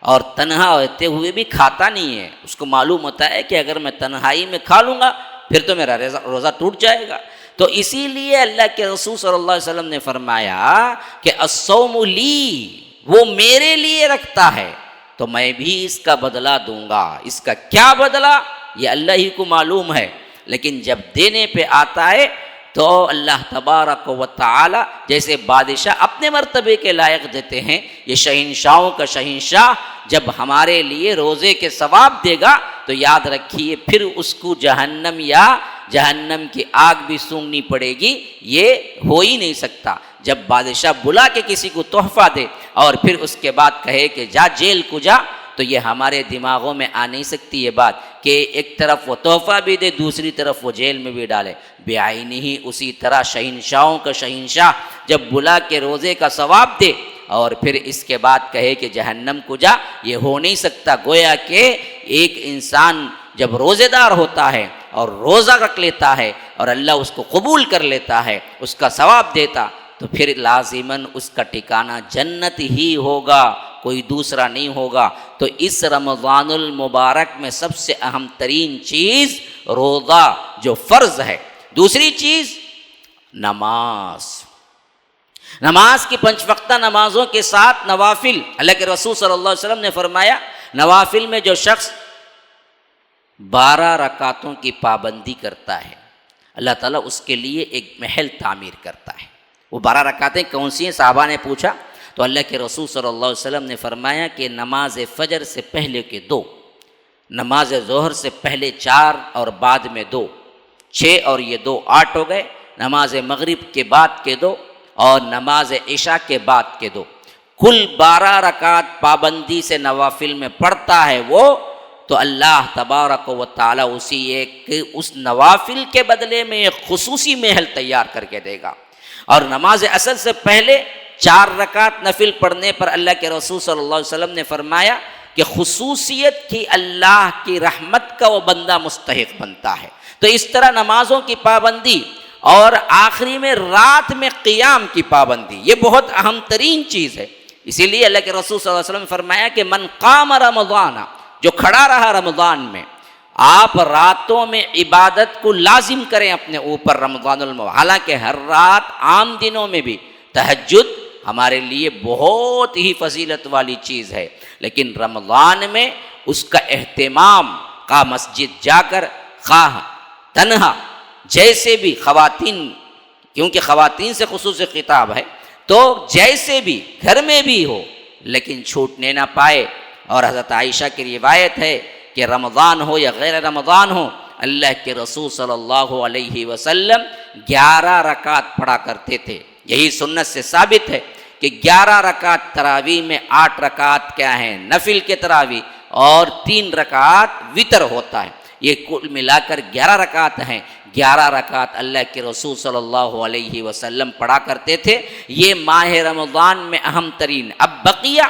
اور تنہا ہوتے ہوئے بھی کھاتا نہیں ہے۔ اس کو معلوم ہوتا ہے کہ اگر میں تنہائی میں کھا لوں گا پھر تو میرا روزہ ٹوٹ جائے گا۔ تو اسی لیے اللہ کے رسول صلی اللہ علیہ وسلم نے فرمایا کہ الصوم لی، وہ میرے لیے رکھتا ہے تو میں بھی اس کا بدلہ دوں گا۔ اس کا کیا بدلہ یہ اللہ ہی کو معلوم ہے، لیکن جب دینے پہ آتا ہے تو اللہ تبارک و تعالی جیسے بادشاہ اپنے مرتبے کے لائق دیتے ہیں، یہ شہنشاہوں کا شہنشاہ جب ہمارے لیے روزے کے ثواب دے گا تو یاد رکھیے پھر اس کو جہنم یا جہنم کی آگ بھی سونگنی پڑے گی، یہ ہو ہی نہیں سکتا۔ جب بادشاہ بلا کے کسی کو تحفہ دے اور پھر اس کے بعد کہے کہ جا جیل کو جا، تو یہ ہمارے دماغوں میں آ نہیں سکتی یہ بات کہ ایک طرف وہ تحفہ بھی دے، دوسری طرف وہ جیل میں بھی ڈالے۔ بعینہ ہی اسی طرح شہنشاہوں کا شہنشاہ جب بلا کے روزے کا ثواب دے اور پھر اس کے بعد کہے کہ جہنم کو جا، یہ ہو نہیں سکتا۔ گویا کہ ایک انسان جب روزے دار ہوتا ہے اور روزہ رکھ لیتا ہے اور اللہ اس کو قبول کر لیتا ہے، اس کا ثواب دیتا، تو پھر لازماً اس کا ٹھکانہ جنت ہی ہوگا، کوئی دوسرا نہیں ہوگا۔ تو اس رمضان المبارک میں سب سے اہم ترین چیز روزہ جو فرض ہے۔ دوسری چیز نماز، نماز کی 5 وقتہ نمازوں کے ساتھ نوافل۔ اللہ کے رسول صلی اللہ علیہ وسلم نے فرمایا نوافل میں جو شخص 12 رکعتوں کی پابندی کرتا ہے اللہ تعالیٰ اس کے لیے ایک محل تعمیر کرتا ہے۔ وہ 12 رکعتیں کون سی ہیں؟ صحابہ نے پوچھا تو اللہ کے رسول صلی اللہ علیہ وسلم نے فرمایا کہ نماز فجر سے پہلے کے 2، نماز ظہر سے پہلے 4 اور بعد میں 2، 6 اور یہ 2 8 ہو گئے، نماز مغرب کے بعد کے 2 اور نماز عشاء کے بعد کے 2، کل 12 رکعت پابندی سے نوافل میں پڑھتا ہے وہ، تو اللہ تبارک و تعالی اس نوافل کے بدلے میں ایک خصوصی محل تیار کر کے دے گا۔ اور نماز اصل سے پہلے 4 رکعت نفل پڑھنے پر اللہ کے رسول صلی اللہ علیہ وسلم نے فرمایا کہ خصوصیت کی اللہ کی رحمت کا وہ بندہ مستحق بنتا ہے۔ تو اس طرح نمازوں کی پابندی اور آخری میں رات میں قیام کی پابندی، یہ بہت اہم ترین چیز ہے۔ اسی لیے اللہ کے رسول صلی اللہ علیہ وسلم نے فرمایا کہ من قام رمضان، جو کھڑا رہا رمضان میں، آپ راتوں میں عبادت کو لازم کریں اپنے اوپر رمضان المبارک۔ حالانکہ ہر رات عام دنوں میں بھی تہجد ہمارے لیے بہت ہی فضیلت والی چیز ہے، لیکن رمضان میں اس کا اہتمام کا مسجد جا کر، خواہ تنہا، جیسے بھی خواتین، کیونکہ خواتین سے خصوصی خطاب ہے، تو جیسے بھی گھر میں بھی ہو لیکن چھوٹنے نہ پائے۔ اور حضرت عائشہ کی روایت ہے کہ رمضان ہو یا غیر رمضان ہو، اللہ کے رسول صلی اللہ علیہ وسلم 11 رکعت پڑھا کرتے تھے۔ یہی سنت سے ثابت ہے کہ 11 رکعت تراویح میں 8 رکعت کیا ہیں؟ نفل کے تراویح، اور 3 رکعت وتر ہوتا ہے۔ یہ کل ملا کر 11 رکعت ہیں۔ 11 رکعت اللہ کے رسول صلی اللہ علیہ وسلم پڑھا کرتے تھے۔ یہ ماہ رمضان میں اہم ترین۔ اب بقیہ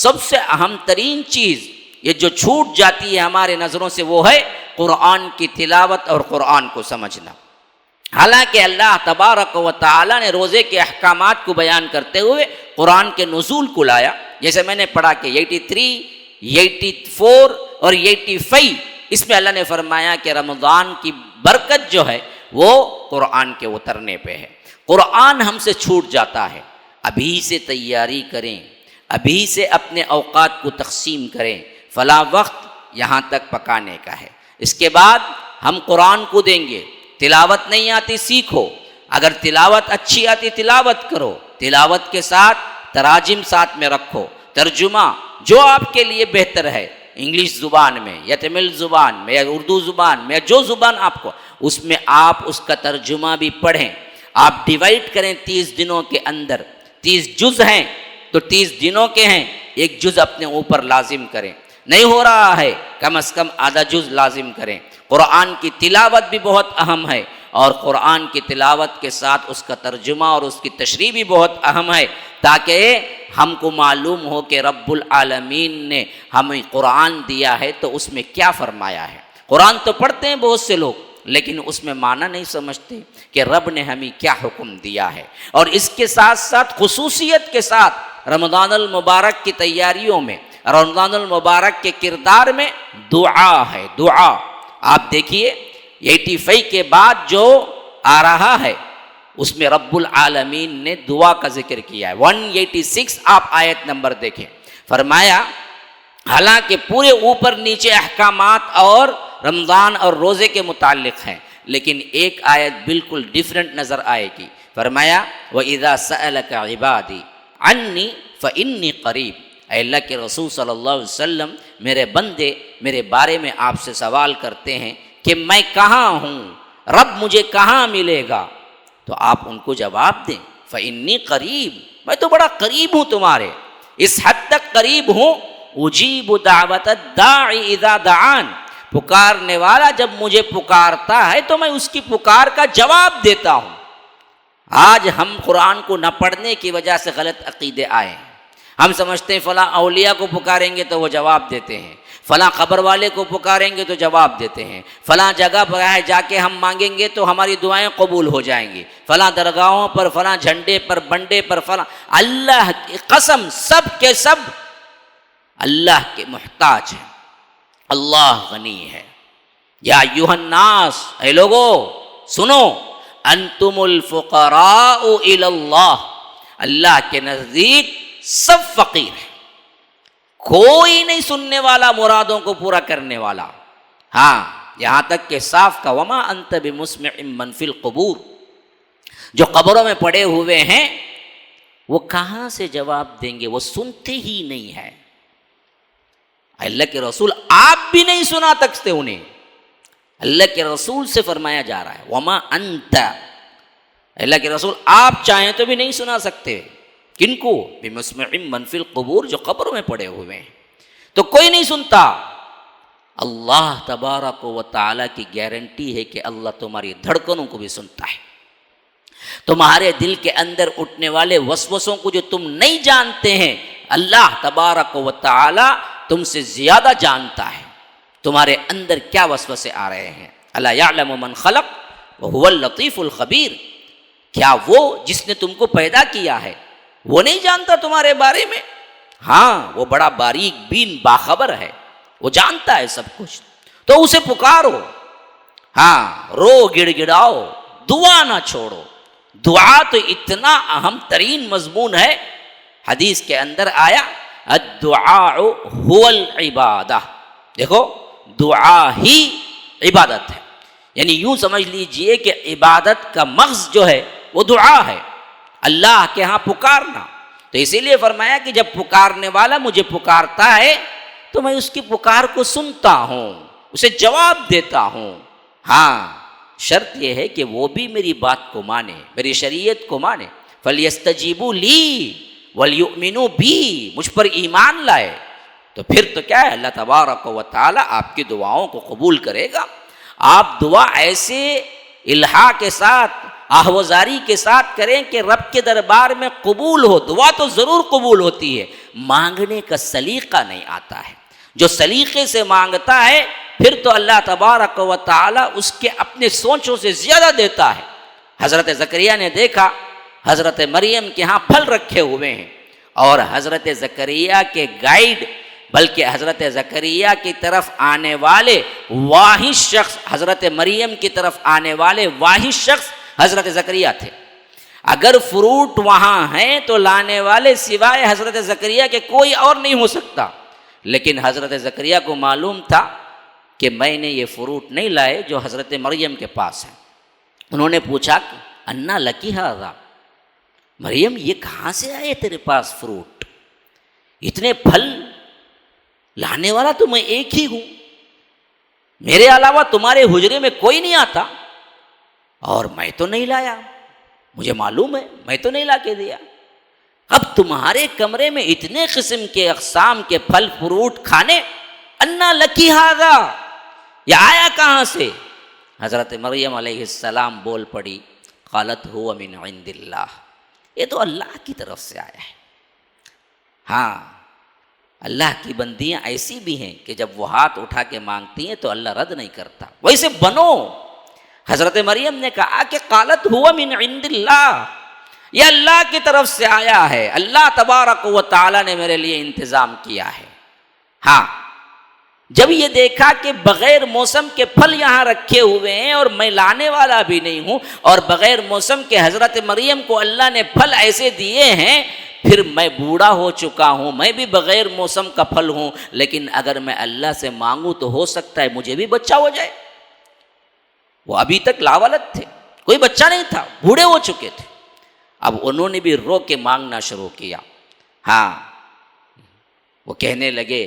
سب سے اہم ترین چیز یہ جو چھوٹ جاتی ہے ہمارے نظروں سے، وہ ہے قرآن کی تلاوت اور قرآن کو سمجھنا۔ حالانکہ اللہ تبارک و تعالیٰ نے روزے کے احکامات کو بیان کرتے ہوئے قرآن کے نزول کو لایا، جیسے میں نے پڑھا کہ 83، 84 اور 85، اس میں اللہ نے فرمایا کہ رمضان کی برکت جو ہے وہ قرآن کے اترنے پہ ہے۔ قرآن ہم سے چھوٹ جاتا ہے، ابھی سے تیاری کریں، ابھی سے اپنے اوقات کو تقسیم کریں۔ فلاں وقت یہاں تک پکانے کا ہے، اس کے بعد ہم قرآن کو دیں گے۔ تلاوت نہیں آتی سیکھو، اگر تلاوت اچھی آتی تلاوت کرو، تلاوت کے ساتھ تراجم ساتھ میں رکھو، ترجمہ جو آپ کے لیے بہتر ہے، انگلش زبان میں یا تمل زبان میں یا اردو زبان میں یا جو زبان آپ کو، اس میں آپ اس کا ترجمہ بھی پڑھیں۔ آپ ڈیوائڈ کریں 30 دنوں کے اندر، 30 جز ہیں تو 30 دنوں کے ہیں، ایک جز اپنے اوپر لازم کریں۔ نہیں ہو رہا ہے کم از کم آدھا جز لازم کریں۔ قرآن کی تلاوت بھی بہت اہم ہے، اور قرآن کی تلاوت کے ساتھ اس کا ترجمہ اور اس کی تشریح بھی بہت اہم ہے، تاکہ ہم کو معلوم ہو کہ رب العالمین نے ہمیں قرآن دیا ہے تو اس میں کیا فرمایا ہے۔ قرآن تو پڑھتے ہیں بہت سے لوگ، لیکن اس میں معنی نہیں سمجھتے کہ رب نے ہمیں کیا حکم دیا ہے۔ اور اس کے ساتھ ساتھ خصوصیت کے ساتھ رمضان المبارک کی تیاریوں میں، رمضان المبارک کے کردار میں دعا ہے۔ دعا آپ دیکھیے 85 کے بعد جو آ رہا ہے اس میں رب العالمین نے دعا کا ذکر کیا ہے۔ 186 آپ آیت نمبر دیکھیں، فرمایا حالانکہ پورے اوپر نیچے احکامات اور رمضان اور روزے کے متعلق ہیں، لیکن ایک آیت بالکل ڈیفرنٹ نظر آئے گی۔ فرمایا وَإِذَا سَأَلَكَ عِبَادِي عَنِّي فَإِنِّي قَرِيب۔ اے اللہ کے رسول صلی اللہ علیہ وسلم، میرے بندے میرے بارے میں آپ سے سوال کرتے ہیں کہ میں کہاں ہوں، رب مجھے کہاں ملے گا، تو آپ ان کو جواب دیں فَإِنِّي قَرِيب، میں تو بڑا قریب ہوں تمہارے، اس حد تک قریب ہوں اجیب دعوت الداعی اذا دعان، پکارنے والا جب مجھے پکارتا ہے تو میں اس کی پکار کا جواب دیتا ہوں۔ آج ہم قرآن کو نہ پڑھنے کی وجہ سے غلط عقیدے آئے ہیں۔ ہم سمجھتے ہیں فلاں اولیاء کو پکاریں گے تو وہ جواب دیتے ہیں، فلاں قبر والے کو پکاریں گے تو جواب دیتے ہیں، فلاں جگہ پر جا کے ہم مانگیں گے تو ہماری دعائیں قبول ہو جائیں گی، فلاں درگاہوں پر، فلاں جھنڈے پر، بنڈے پر، فلاں۔ اللہ کی قسم سب کے سب اللہ کے محتاج ہیں، اللہ غنی ہے۔ یا ایھا الناس، اے لوگو سنو، انتم الفقراء الی اللہ، اللہ کے نزدیک سب فقیر ہیں، کوئی نہیں سننے والا مرادوں کو پورا کرنے والا۔ ہاں یہاں تک کہ صاف کا وما انت بمسمع من فی القبور، جو قبروں میں پڑے ہوئے ہیں وہ کہاں سے جواب دیں گے، وہ سنتے ہی نہیں ہیں۔ اللہ کے رسول آپ بھی نہیں سنا سکتے انہیں، اللہ کے رسول سے فرمایا جا رہا ہے وما انت، اللہ کے رسول آپ چاہیں تو بھی نہیں سنا سکتے۔ کن کو؟ بمسمع من فی القبور، جو قبروں میں پڑے ہوئے ہیں، تو کوئی نہیں سنتا۔ اللہ تبارک و تعالیٰ کی گارنٹی ہے کہ اللہ تمہاری دھڑکنوں کو بھی سنتا ہے، تمہارے دل کے اندر اٹھنے والے وسوسوں کو جو تم نہیں جانتے ہیں، اللہ تبارک و تعالیٰ تم سے زیادہ جانتا ہے تمہارے اندر کیا وسوسے آ رہے ہیں۔ الا یعلم من خلق، وهو اللطیف الخبیر، کیا وہ جس نے تم کو پیدا کیا ہے وہ نہیں جانتا تمہارے بارے میں؟ ہاں وہ بڑا باریک بین باخبر ہے، وہ جانتا ہے سب کچھ، تو اسے پکارو، ہاں رو گڑ گڑاؤ، دعا نہ چھوڑو۔ دعا تو اتنا اہم ترین مضمون ہے، حدیث کے اندر آیا الدعاء هو العبادہ، دیکھو دعا ہی عبادت ہے، یعنی یوں سمجھ لیجئے کہ عبادت کا مغز جو ہے وہ دعا ہے، اللہ کے ہاں پکارنا۔ تو اسی لیے فرمایا کہ جب پکارنے والا مجھے پکارتا ہے تو میں اس کی پکار کو سنتا ہوں، اسے جواب دیتا ہوں۔ ہاں شرط یہ ہے کہ وہ بھی میری بات کو مانے، میری شریعت کو مانے۔ فَلْيَسْتَجِيبُوا لِي وَلْيُؤْمِنُوا بِي، مجھ پر ایمان لائے، تو پھر تو کیا ہے، اللہ تبارک و تعالیٰ آپ کی دعاؤں کو قبول کرے گا۔ آپ دعا ایسے الہا کے ساتھ، آہوازاری کے ساتھ کریں کہ رب کے دربار میں قبول ہو۔ دعا تو ضرور قبول ہوتی ہے، مانگنے کا سلیقہ نہیں آتا ہے۔ جو سلیقے سے مانگتا ہے پھر تو اللہ تبارک و تعالیٰ اس کے اپنے سوچوں سے زیادہ دیتا ہے۔ حضرت زکریا نے دیکھا حضرت مریم کے ہاں پھل رکھے ہوئے ہیں، اور حضرت زکریا کے گائیڈ، بلکہ حضرت زکریا کی طرف آنے والے واحد شخص، حضرت مریم کی طرف آنے والے واحد شخص حضرت زکریا تھے۔ اگر فروٹ وہاں ہیں تو لانے والے سوائے حضرت زکریا کے کوئی اور نہیں ہو سکتا، لیکن حضرت زکریا کو معلوم تھا کہ میں نے یہ فروٹ نہیں لائے جو حضرت مریم کے پاس ہیں۔ انہوں نے پوچھا انا لکی ھذا، مریم یہ کہاں سے آئے تیرے پاس فروٹ؟ اتنے پھل لانے والا تو میں ایک ہی ہوں، میرے علاوہ تمہارے حجرے میں کوئی نہیں آتا، اور میں تو نہیں لایا، مجھے معلوم ہے میں تو نہیں لا کے دیا۔ اب تمہارے کمرے میں اتنے قسم کے اقسام کے پھل فروٹ کھانے، انا لکی ھذا، یہ آیا کہاں سے؟ حضرت مریم علیہ السلام بول پڑی، قالت هو من عند اللہ، یہ تو اللہ کی طرف سے آیا ہے۔ ہاں اللہ کی بندیاں ایسی بھی ہیں کہ جب وہ ہاتھ اٹھا کے مانگتی ہیں تو اللہ رد نہیں کرتا، ویسے بنو۔ حضرت مریم نے کہا کہ قالت هو من عند اللہ، یہ اللہ کی طرف سے آیا ہے، اللہ تبارک و تعالیٰ نے میرے لیے انتظام کیا ہے۔ ہاں جب یہ دیکھا کہ بغیر موسم کے پھل یہاں رکھے ہوئے ہیں اور میں لانے والا بھی نہیں ہوں، اور بغیر موسم کے حضرت مریم کو اللہ نے پھل ایسے دیے ہیں، پھر میں بوڑھا ہو چکا ہوں، میں بھی بغیر موسم کا پھل ہوں، لیکن اگر میں اللہ سے مانگوں تو ہو سکتا ہے مجھے بھی بچہ ہو جائے۔ وہ ابھی تک لاولد تھے، کوئی بچہ نہیں تھا، بوڑھے ہو چکے تھے۔ اب انہوں نے بھی رو کے مانگنا شروع کیا۔ ہاں وہ کہنے لگے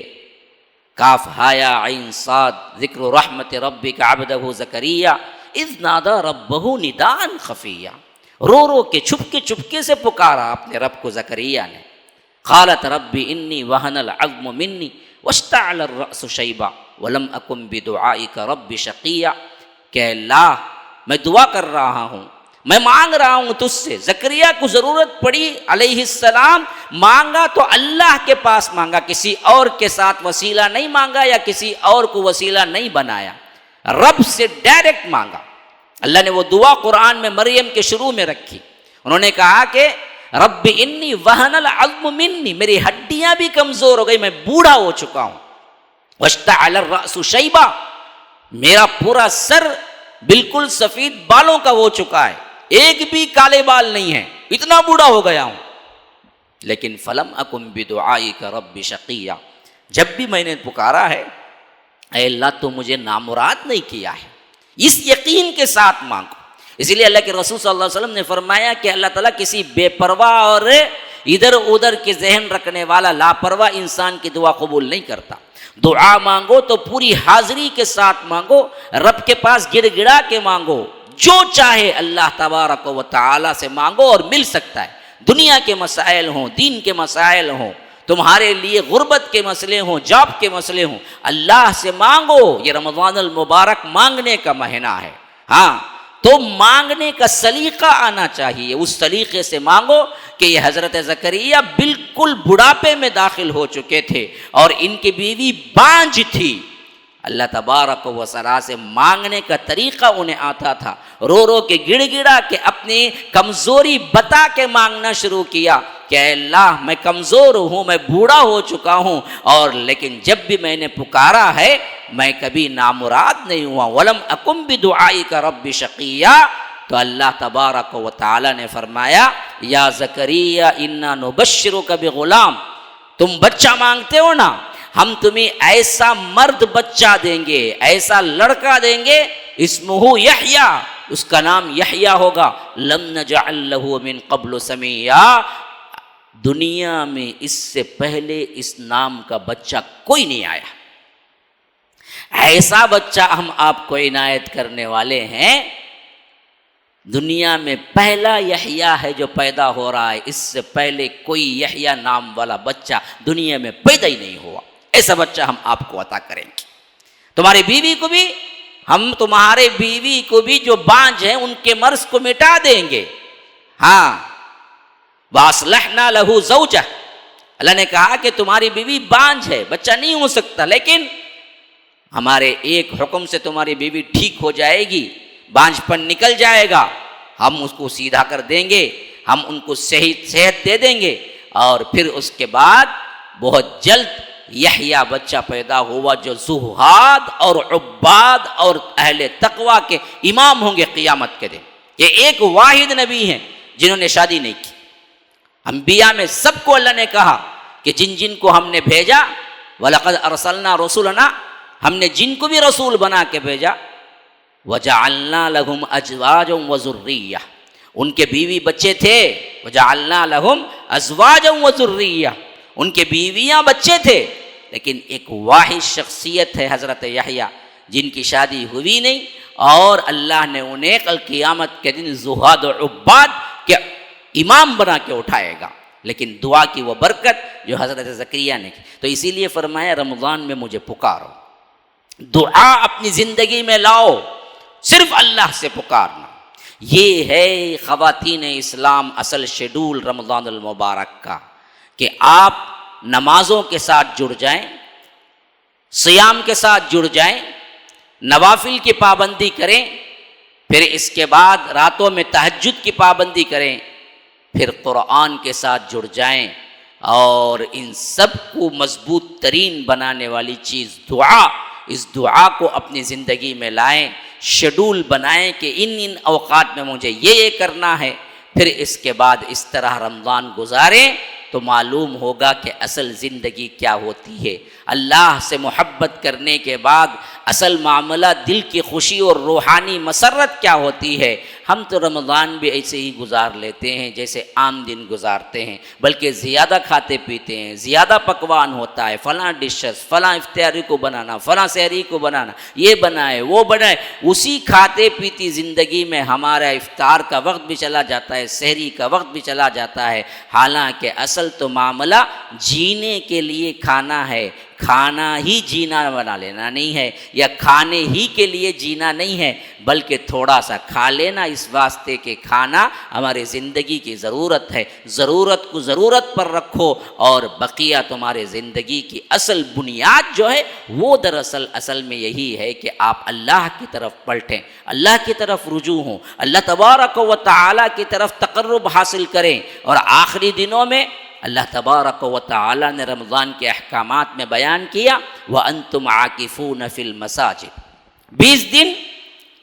کاف ہایا عین صاد ذکر رحمت ربک عبدہ زکریا اذ نادى ربہ نداء خفیا، رو رو کے چپکے سے پکارا اپنے رب کو زکریا نے۔ قالت رب انی وہن العظم منی واشتعل الرأس شیبا ولم اکن بدعائک رب شقیا، کہ اللہ میں دعا کر رہا ہوں، میں مانگ رہا ہوں تجھ سے۔ زکریا کو ضرورت پڑی علیہ السلام، مانگا تو اللہ کے پاس مانگا، کسی اور کے ساتھ وسیلہ نہیں مانگا یا کسی اور کو وسیلہ نہیں بنایا، رب سے ڈائریکٹ مانگا۔ اللہ نے وہ دعا قرآن میں مریم کے شروع میں رکھی۔ انہوں نے کہا کہ رب انی وہن العظم منی، میری ہڈیاں بھی کمزور ہو گئی، میں بوڑھا ہو چکا ہوں۔ واشتعل الرأس شیبا، میرا پورا سر بالکل سفید بالوں کا ہو چکا ہے، ایک بھی کالے بال نہیں ہیں، اتنا بوڑھا ہو گیا ہوں۔ لیکن فلم اکن بدعائک رب شقیا، جب بھی میں نے پکارا ہے اے اللہ تو مجھے نامراد نہیں کیا ہے، اس یقین کے ساتھ مانگو۔ اسی لیے اللہ کے رسول صلی اللہ علیہ وسلم نے فرمایا کہ اللہ تعالیٰ کسی بے پرواہ اور ادھر ادھر کے ذہن رکھنے والا لاپرواہ انسان کی دعا قبول نہیں کرتا۔ دعا مانگو تو پوری حاضری کے ساتھ مانگو، رب کے پاس گڑ گڑا کے مانگو، جو چاہے اللہ تبارک و تعالیٰ سے مانگو اور مل سکتا ہے۔ دنیا کے مسائل ہوں، دین کے مسائل ہوں، تمہارے لیے غربت کے مسئلے ہوں، جاب کے مسئلے ہوں، اللہ سے مانگو۔ یہ رمضان المبارک مانگنے کا مہینہ ہے۔ ہاں تو مانگنے کا سلیقہ آنا چاہیے، اس سلیقے سے مانگو کہ یہ حضرت زکریا بالکل بڑھاپے میں داخل ہو چکے تھے اور ان کی بیوی بانجھ تھی، اللہ تبارک و تعالی سے مانگنے کا طریقہ انہیں آتا تھا، رو رو کے گڑ گڑا کے اپنی کمزوری بتا کے مانگنا شروع کیا کہ اے اللہ میں کمزور ہوں، میں بوڑھا ہو چکا ہوں، اور لیکن جب بھی میں نے پکارا ہے میں کبھی نامراد نہیں ہوا، ولم اکم بدعائک رب شقیا۔ تو اللہ تبارک و تعالی نے فرمایا یا زکریا انا نبشرک بغلام، تم بچہ مانگتے ہو نا، ہم تمہیں ایسا مرد بچہ دیں گے، ایسا لڑکا دیں گے، اسمہ یحییٰ، اس کا نام یحییٰ ہوگا، لم نجعل لہ من قبل سمیہ، دنیا میں اس سے پہلے اس نام کا بچہ کوئی نہیں آیا، ایسا بچہ ہم آپ کو عنایت کرنے والے ہیں، دنیا میں پہلا یحییٰ ہے جو پیدا ہو رہا ہے، اس سے پہلے کوئی یحییٰ نام والا بچہ دنیا میں پیدا ہی نہیں ہوا، ایسا بچہ ہم آپ کو عطا کریں گے۔ تمہاری بیوی کو بھی، ہم تمہارے بیوی کو بھی جو بانجھ ہیں ان کے مرض کو مٹا دیں گے۔ ہاں وَأَصْلَحْنَا لَهُ زَوْجَهُ، اللہ نے کہا کہ تمہاری بیوی بانجھ ہے، بچہ نہیں ہو سکتا، لیکن ہمارے ایک حکم سے تمہاری بیوی ٹھیک ہو جائے گی، بانجھ پن نکل جائے گا، ہم اس کو سیدھا کر دیں گے، ہم ان کو صحت دے دیں گے، اور پھر اس کے بعد بہت جلد یحییٰ بچہ پیدا ہوا جو زہاد اور عباد اور اہل تقوی کے امام ہوں گے قیامت کے دن۔ یہ ایک واحد نبی ہیں جنہوں نے شادی نہیں کی، انبیاء میں سب کو اللہ نے کہا کہ جن جن کو ہم نے بھیجا، وَلَقَدْ أَرْسَلْنَا رُسُلَنَا، ہم نے جن کو بھی رسول بنا کے بھیجا، وَجَعَلْنَا لَهُمْ أَزْوَاجًا وَذُرِّيَّةً، ان کے بیوی بچے تھے، وَجَعَلْنَا لَهُمْ أَزْوَاجًا وَذُرِّيَّةً، ان کے بیویاں بچے تھے، لیکن ایک واحد شخصیت ہے حضرت یحییٰ جن کی شادی ہوئی نہیں، اور اللہ نے انہیں کل قیامت کے دن زہاد و عباد کے امام بنا کے اٹھائے گا، لیکن دعا کی وہ برکت جو حضرت زکریا نے کی۔ تو اسی لیے فرمایا رمضان میں مجھے پکارو، دعا اپنی زندگی میں لاؤ، صرف اللہ سے پکارنا۔ یہ ہے خواتین اسلام اصل شیڈول رمضان المبارک کا، کہ آپ نمازوں کے ساتھ جڑ جائیں، صیام کے ساتھ جڑ جائیں، نوافل کی پابندی کریں، پھر اس کے بعد راتوں میں تہجد کی پابندی کریں، پھر قرآن کے ساتھ جڑ جائیں، اور ان سب کو مضبوط ترین بنانے والی چیز دعا، اس دعا کو اپنی زندگی میں لائیں، شیڈول بنائیں کہ ان اوقات میں مجھے یہ کرنا ہے، پھر اس کے بعد اس طرح رمضان گزاریں تو معلوم ہوگا کہ اصل زندگی کیا ہوتی ہے۔ اللہ سے محبت کرنے کے بعد اصل معاملہ دل کی خوشی اور روحانی مسرت کیا ہوتی ہے۔ ہم تو رمضان بھی ایسے ہی گزار لیتے ہیں جیسے عام دن گزارتے ہیں، بلکہ زیادہ کھاتے پیتے ہیں، زیادہ پکوان ہوتا ہے، فلاں ڈشز، فلاں افطاری کو بنانا، فلاں سحری کو بنانا، یہ بنائے وہ بنائے، اسی کھاتے پیتی زندگی میں ہمارا افطار کا وقت بھی چلا جاتا ہے، سحری کا وقت بھی چلا جاتا ہے، حالانکہ اصل تو معاملہ جینے کے لیے کھانا ہے، کھانا ہی جینا بنا لینا نہیں ہے، یا کھانے ہی کے لیے جینا نہیں ہے، بلکہ تھوڑا سا کھا لینا اس واسطے کہ کھانا ہمارے زندگی کی ضرورت ہے، ضرورت کو ضرورت پر رکھو، اور بقیہ تمہارے زندگی کی اصل بنیاد جو ہے وہ دراصل اصل میں یہی ہے کہ آپ اللہ کی طرف پلٹیں، اللہ کی طرف رجوع ہوں، اللہ تبارک و تعالی کی طرف تقرب حاصل کریں۔ اور آخری دنوں میں اللہ تبارک و تعالی نے رمضان کے احکامات میں بیان کیا وَأَنْتُمْ عَاكِفُونَ فِي الْمَسَاجِدِ، 20 دن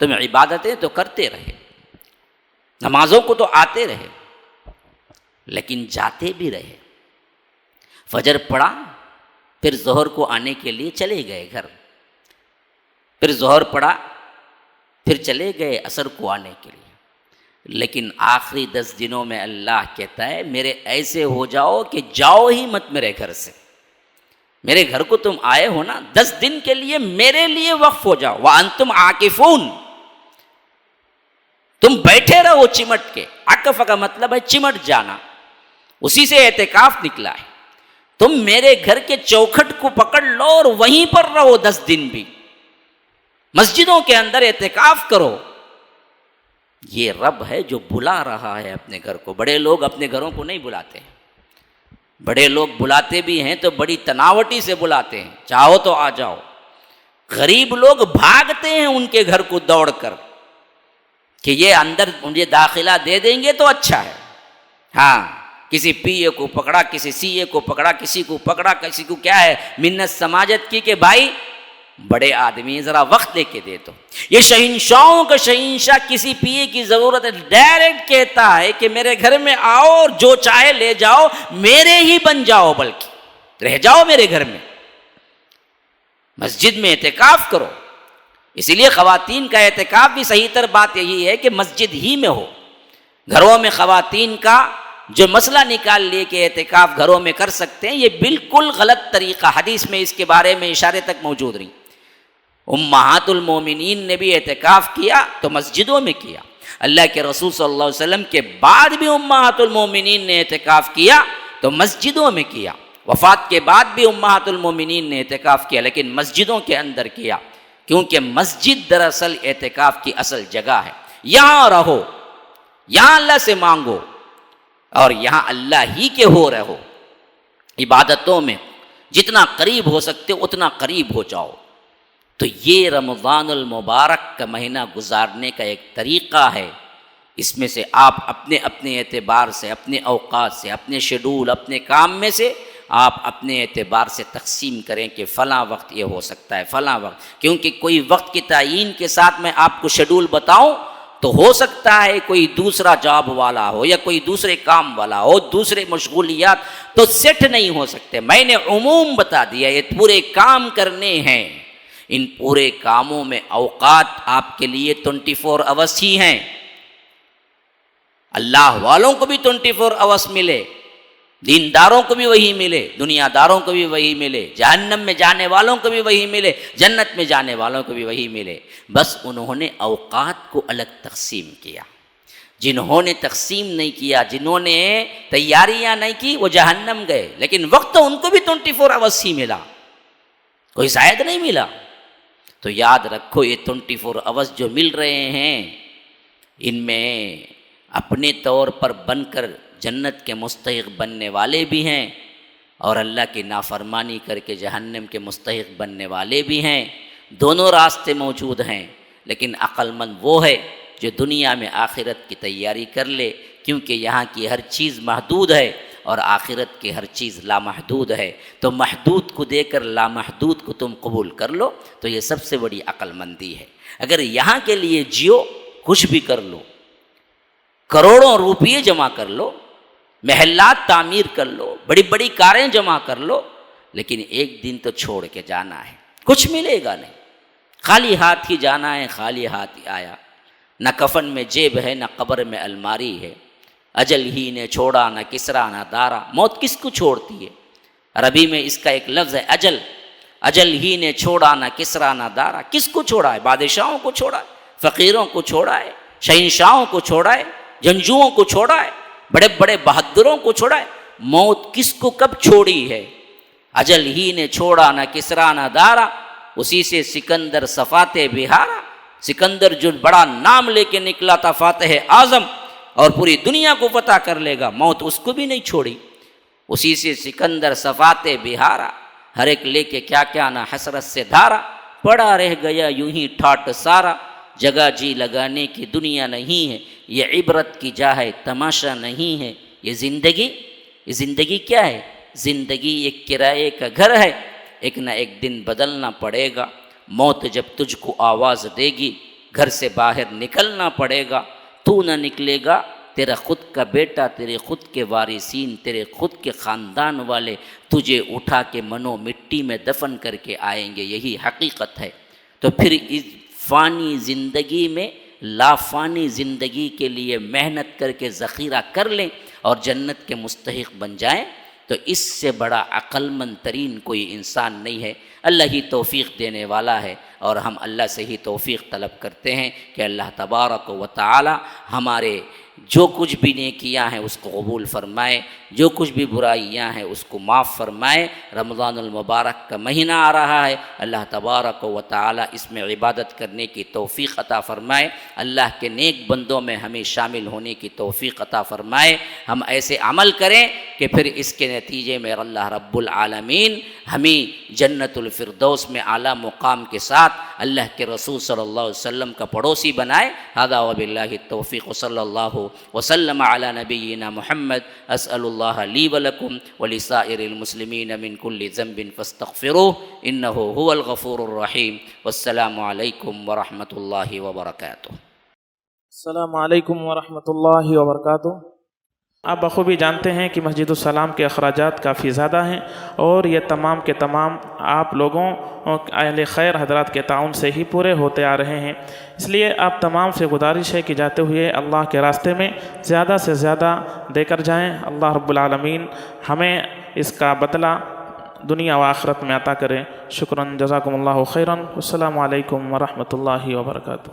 تم عبادتیں تو کرتے رہے، نمازوں کو تو آتے رہے، لیکن جاتے بھی رہے، فجر پڑا پھر ظہر کو آنے کے لیے چلے گئے گھر، پھر ظہر پڑا پھر چلے گئے عصر کو آنے کے لیے، لیکن آخری 10 دنوں میں اللہ کہتا ہے میرے ایسے ہو جاؤ کہ جاؤ ہی مت میرے گھر سے، میرے گھر کو تم آئے ہو نا 10 دن کے لیے میرے لیے وقف ہو جاؤ، وَأَنْتُمْ عَاكِفُونَ، تم بیٹھے رہو چمٹ کے، عکف کا مطلب ہے چمٹ جانا، اسی سے اعتکاف نکلا ہے، تم میرے گھر کے چوکھٹ کو پکڑ لو اور وہیں پر رہو 10 دن بھی، مسجدوں کے اندر اعتکاف کرو۔ یہ رب ہے جو بلا رہا ہے اپنے گھر کو۔ بڑے لوگ اپنے گھروں کو نہیں بلاتے ہیں، بڑے لوگ بلاتے بھی ہیں تو بڑی تناوٹی سے بلاتے ہیں، چاہو تو آ جاؤ، غریب لوگ بھاگتے ہیں ان کے گھر کو دوڑ کر کہ یہ اندر مجھے داخلہ دے دیں گے تو اچھا ہے. ہاں کسی پی اے کو پکڑا, کسی سی اے کو پکڑا, کسی کو پکڑا, کسی کو کیا ہے منت سماجت کی کہ بھائی بڑے آدمی ذرا وقت دے کے دے. تو یہ شہنشاہوں کا شہنشاہ کسی پی اے کی ضرورت ہے, ڈائریکٹ کہتا ہے کہ میرے گھر میں آؤ اور جو چاہے لے جاؤ, میرے ہی بن جاؤ, بلکہ رہ جاؤ میرے گھر میں, مسجد میں اعتکاف کرو. اسی لیے خواتین کا اعتکاف بھی صحیح تر بات یہی ہے کہ مسجد ہی میں ہو. گھروں میں خواتین کا جو مسئلہ نکال لیے کہ اعتکاف گھروں میں کر سکتے ہیں, یہ بالکل غلط طریقہ. حدیث میں اس کے بارے میں اشارے تک موجود نہیں. امہات المومنین نے بھی اعتکاف کیا تو مسجدوں میں کیا. اللہ کے رسول صلی اللہ علیہ وسلم کے بعد بھی امہات المومنین نے اعتکاف کیا تو مسجدوں میں کیا. وفات کے بعد بھی امہات المومنین نے اعتکاف کیا لیکن مسجدوں کے اندر کیا, کیونکہ مسجد دراصل اعتکاف کی اصل جگہ ہے. یہاں رہو, یہاں اللہ سے مانگو اور یہاں اللہ ہی کے ہو رہو. عبادتوں میں جتنا قریب ہو سکتے اتنا قریب ہو جاؤ. تو یہ رمضان المبارک کا مہینہ گزارنے کا ایک طریقہ ہے. اس میں سے آپ اپنے اپنے اعتبار سے, اپنے اوقات سے, اپنے شیڈول, اپنے کام میں سے آپ اپنے اعتبار سے تقسیم کریں کہ فلاں وقت یہ ہو سکتا ہے, فلاں وقت. کیونکہ کوئی وقت کی تعیین کے ساتھ میں آپ کو شیڈول بتاؤں تو ہو سکتا ہے کوئی دوسرا جاب والا ہو یا کوئی دوسرے کام والا ہو, دوسرے مشغولیات تو سیٹ نہیں ہو سکتے. میں نے عموم بتا دیا, یہ پورے کام کرنے ہیں. ان پورے کاموں میں اوقات آپ کے لیے 24 آورس ہی ہیں. اللہ والوں کو بھی 24 آورس ملے, دینداروں کو بھی وہی ملے, دنیا داروں کو بھی وہی ملے, جہنم میں جانے والوں کو بھی وہی ملے, جنت میں جانے والوں کو بھی وہی ملے. بس انہوں نے اوقات کو الگ تقسیم کیا. جنہوں نے تقسیم نہیں کیا, جنہوں نے تیاریاں نہیں کی, وہ جہنم گئے. لیکن وقت تو ان کو بھی 24 آورس ہی ملا, کوئی زائد نہیں ملا. تو یاد رکھو یہ 24 آورس جو مل رہے ہیں ان میں اپنے طور پر بن کر جنت کے مستحق بننے والے بھی ہیں اور اللہ کی نافرمانی کر کے جہنم کے مستحق بننے والے بھی ہیں. دونوں راستے موجود ہیں. لیکن عقل مند وہ ہے جو دنیا میں آخرت کی تیاری کر لے, کیونکہ یہاں کی ہر چیز محدود ہے اور آخرت کی ہر چیز لامحدود ہے. تو محدود کو دے کر لامحدود کو تم قبول کر لو تو یہ سب سے بڑی عقل مندی ہے. اگر یہاں کے لیے جیو, کچھ بھی کر لو, کروڑوں روپیے جمع کر لو, محلات تعمیر کر لو, بڑی بڑی کاریں جمع کر لو, لیکن ایک دن تو چھوڑ کے جانا ہے. کچھ ملے گا نہیں, خالی ہاتھ ہی جانا ہے, خالی ہاتھ ہی آیا. نہ کفن میں جیب ہے, نہ قبر میں الماری ہے. اجل ہی نے چھوڑا نہ کسرا نہ دارا. موت کس کو چھوڑتی ہے؟ عربی میں اس کا ایک لفظ ہے اجل. اجل ہی نے چھوڑا نہ کسرا نہ دارا. کس کو چھوڑا ہے؟ بادشاہوں کو چھوڑا ہے, فقیروں کو چھوڑا ہے, شہنشاہوں کو چھوڑا ہے, جنگجوؤں کو چھوڑا ہے, بڑے بڑے بہادروں کو چھوڑا ہے. موت کس کو کب چھوڑی ہے؟ اجل ہی نے چھوڑا نہ کسرا نہ دارا. اسی سے سکندر صفات بہارا. سکندر جو بڑا نام لے کے نکلا تھا, فاتح اعظم, اور پوری دنیا کو فتح کر لے گا, موت اس کو بھی نہیں چھوڑی. اسی سے سکندر صفات بہارا. ہر ایک لے کے کیا کیا نہ حسرت سے دھارا. پڑا رہ گیا یوں ہی ٹھاٹ سارا. جگہ جی لگانے کی دنیا نہیں ہے, یہ عبرت کی جا ہے تماشا نہیں ہے. یہ زندگی کیا ہے؟ زندگی ایک کرائے کا گھر ہے. ایک نہ ایک دن بدلنا پڑے گا. موت جب تجھ کو آواز دے گی, گھر سے باہر نکلنا پڑے گا. تو نہ نکلے گا, تیرا خود کا بیٹا, تیرے خود کے وارثین, تیرے خود کے خاندان والے تجھے اٹھا کے منو مٹی میں دفن کر کے آئیں گے. یہی حقیقت ہے. تو پھر اس فانی زندگی میں لافانی زندگی کے لیے محنت کر کے ذخیرہ کر لیں اور جنت کے مستحق بن جائیں. تو اس سے بڑا عقل مند ترین کوئی انسان نہیں ہے. اللہ ہی توفیق دینے والا ہے اور ہم اللہ سے ہی توفیق طلب کرتے ہیں کہ اللہ تبارک و تعالی ہمارے جو کچھ بھی نیکیاں ہیں اس کو قبول فرمائے، جو کچھ بھی برائیاں ہیں اس کو معاف فرمائے۔ رمضان المبارک کا مہینہ آ رہا ہے، اللہ تبارک و تعالی اس میں عبادت کرنے کی توفیق عطا فرمائے، اللہ کے نیک بندوں میں ہمیں شامل ہونے کی توفیق عطا فرمائے۔ ہم ایسے عمل کریں کہ پھر اس کے نتیجے میں اللہ رب العالمین ہمیں جنت الفردوس میں اعلیٰ مقام کے ساتھ اللہ کے رسول صلی اللہ علیہ وسلم کا پڑوسی بنائے۔ ھذا وباللہ التوفیق، صلی اللہ وسلم علی نبینا محمد۔ اسأل اللہ لی ولکم ولسائر المسلمین من کل ذنب فاستغفروہ انہ هو الغفور الرحیم۔ والسلام علیکم ورحمۃ اللہ وبرکاتہ۔ السلام علیکم ورحمۃ اللہ وبرکاتہ۔ آپ بخوبی جانتے ہیں کہ مسجد السلام کے اخراجات کافی زیادہ ہیں اور یہ تمام کے تمام آپ لوگوں اہل خیر حضرات کے تعاون سے ہی پورے ہوتے آ رہے ہیں۔ اس لیے آپ تمام سے گزارش ہے کہ جاتے ہوئے اللہ کے راستے میں زیادہ سے زیادہ دے کر جائیں۔ اللہ رب العالمین ہمیں اس کا بدلہ دنیا و آخرت میں عطا کرے۔ شکراً، جزاکم اللہ خیراً۔ السلام علیکم ورحمۃ اللہ وبرکاتہ۔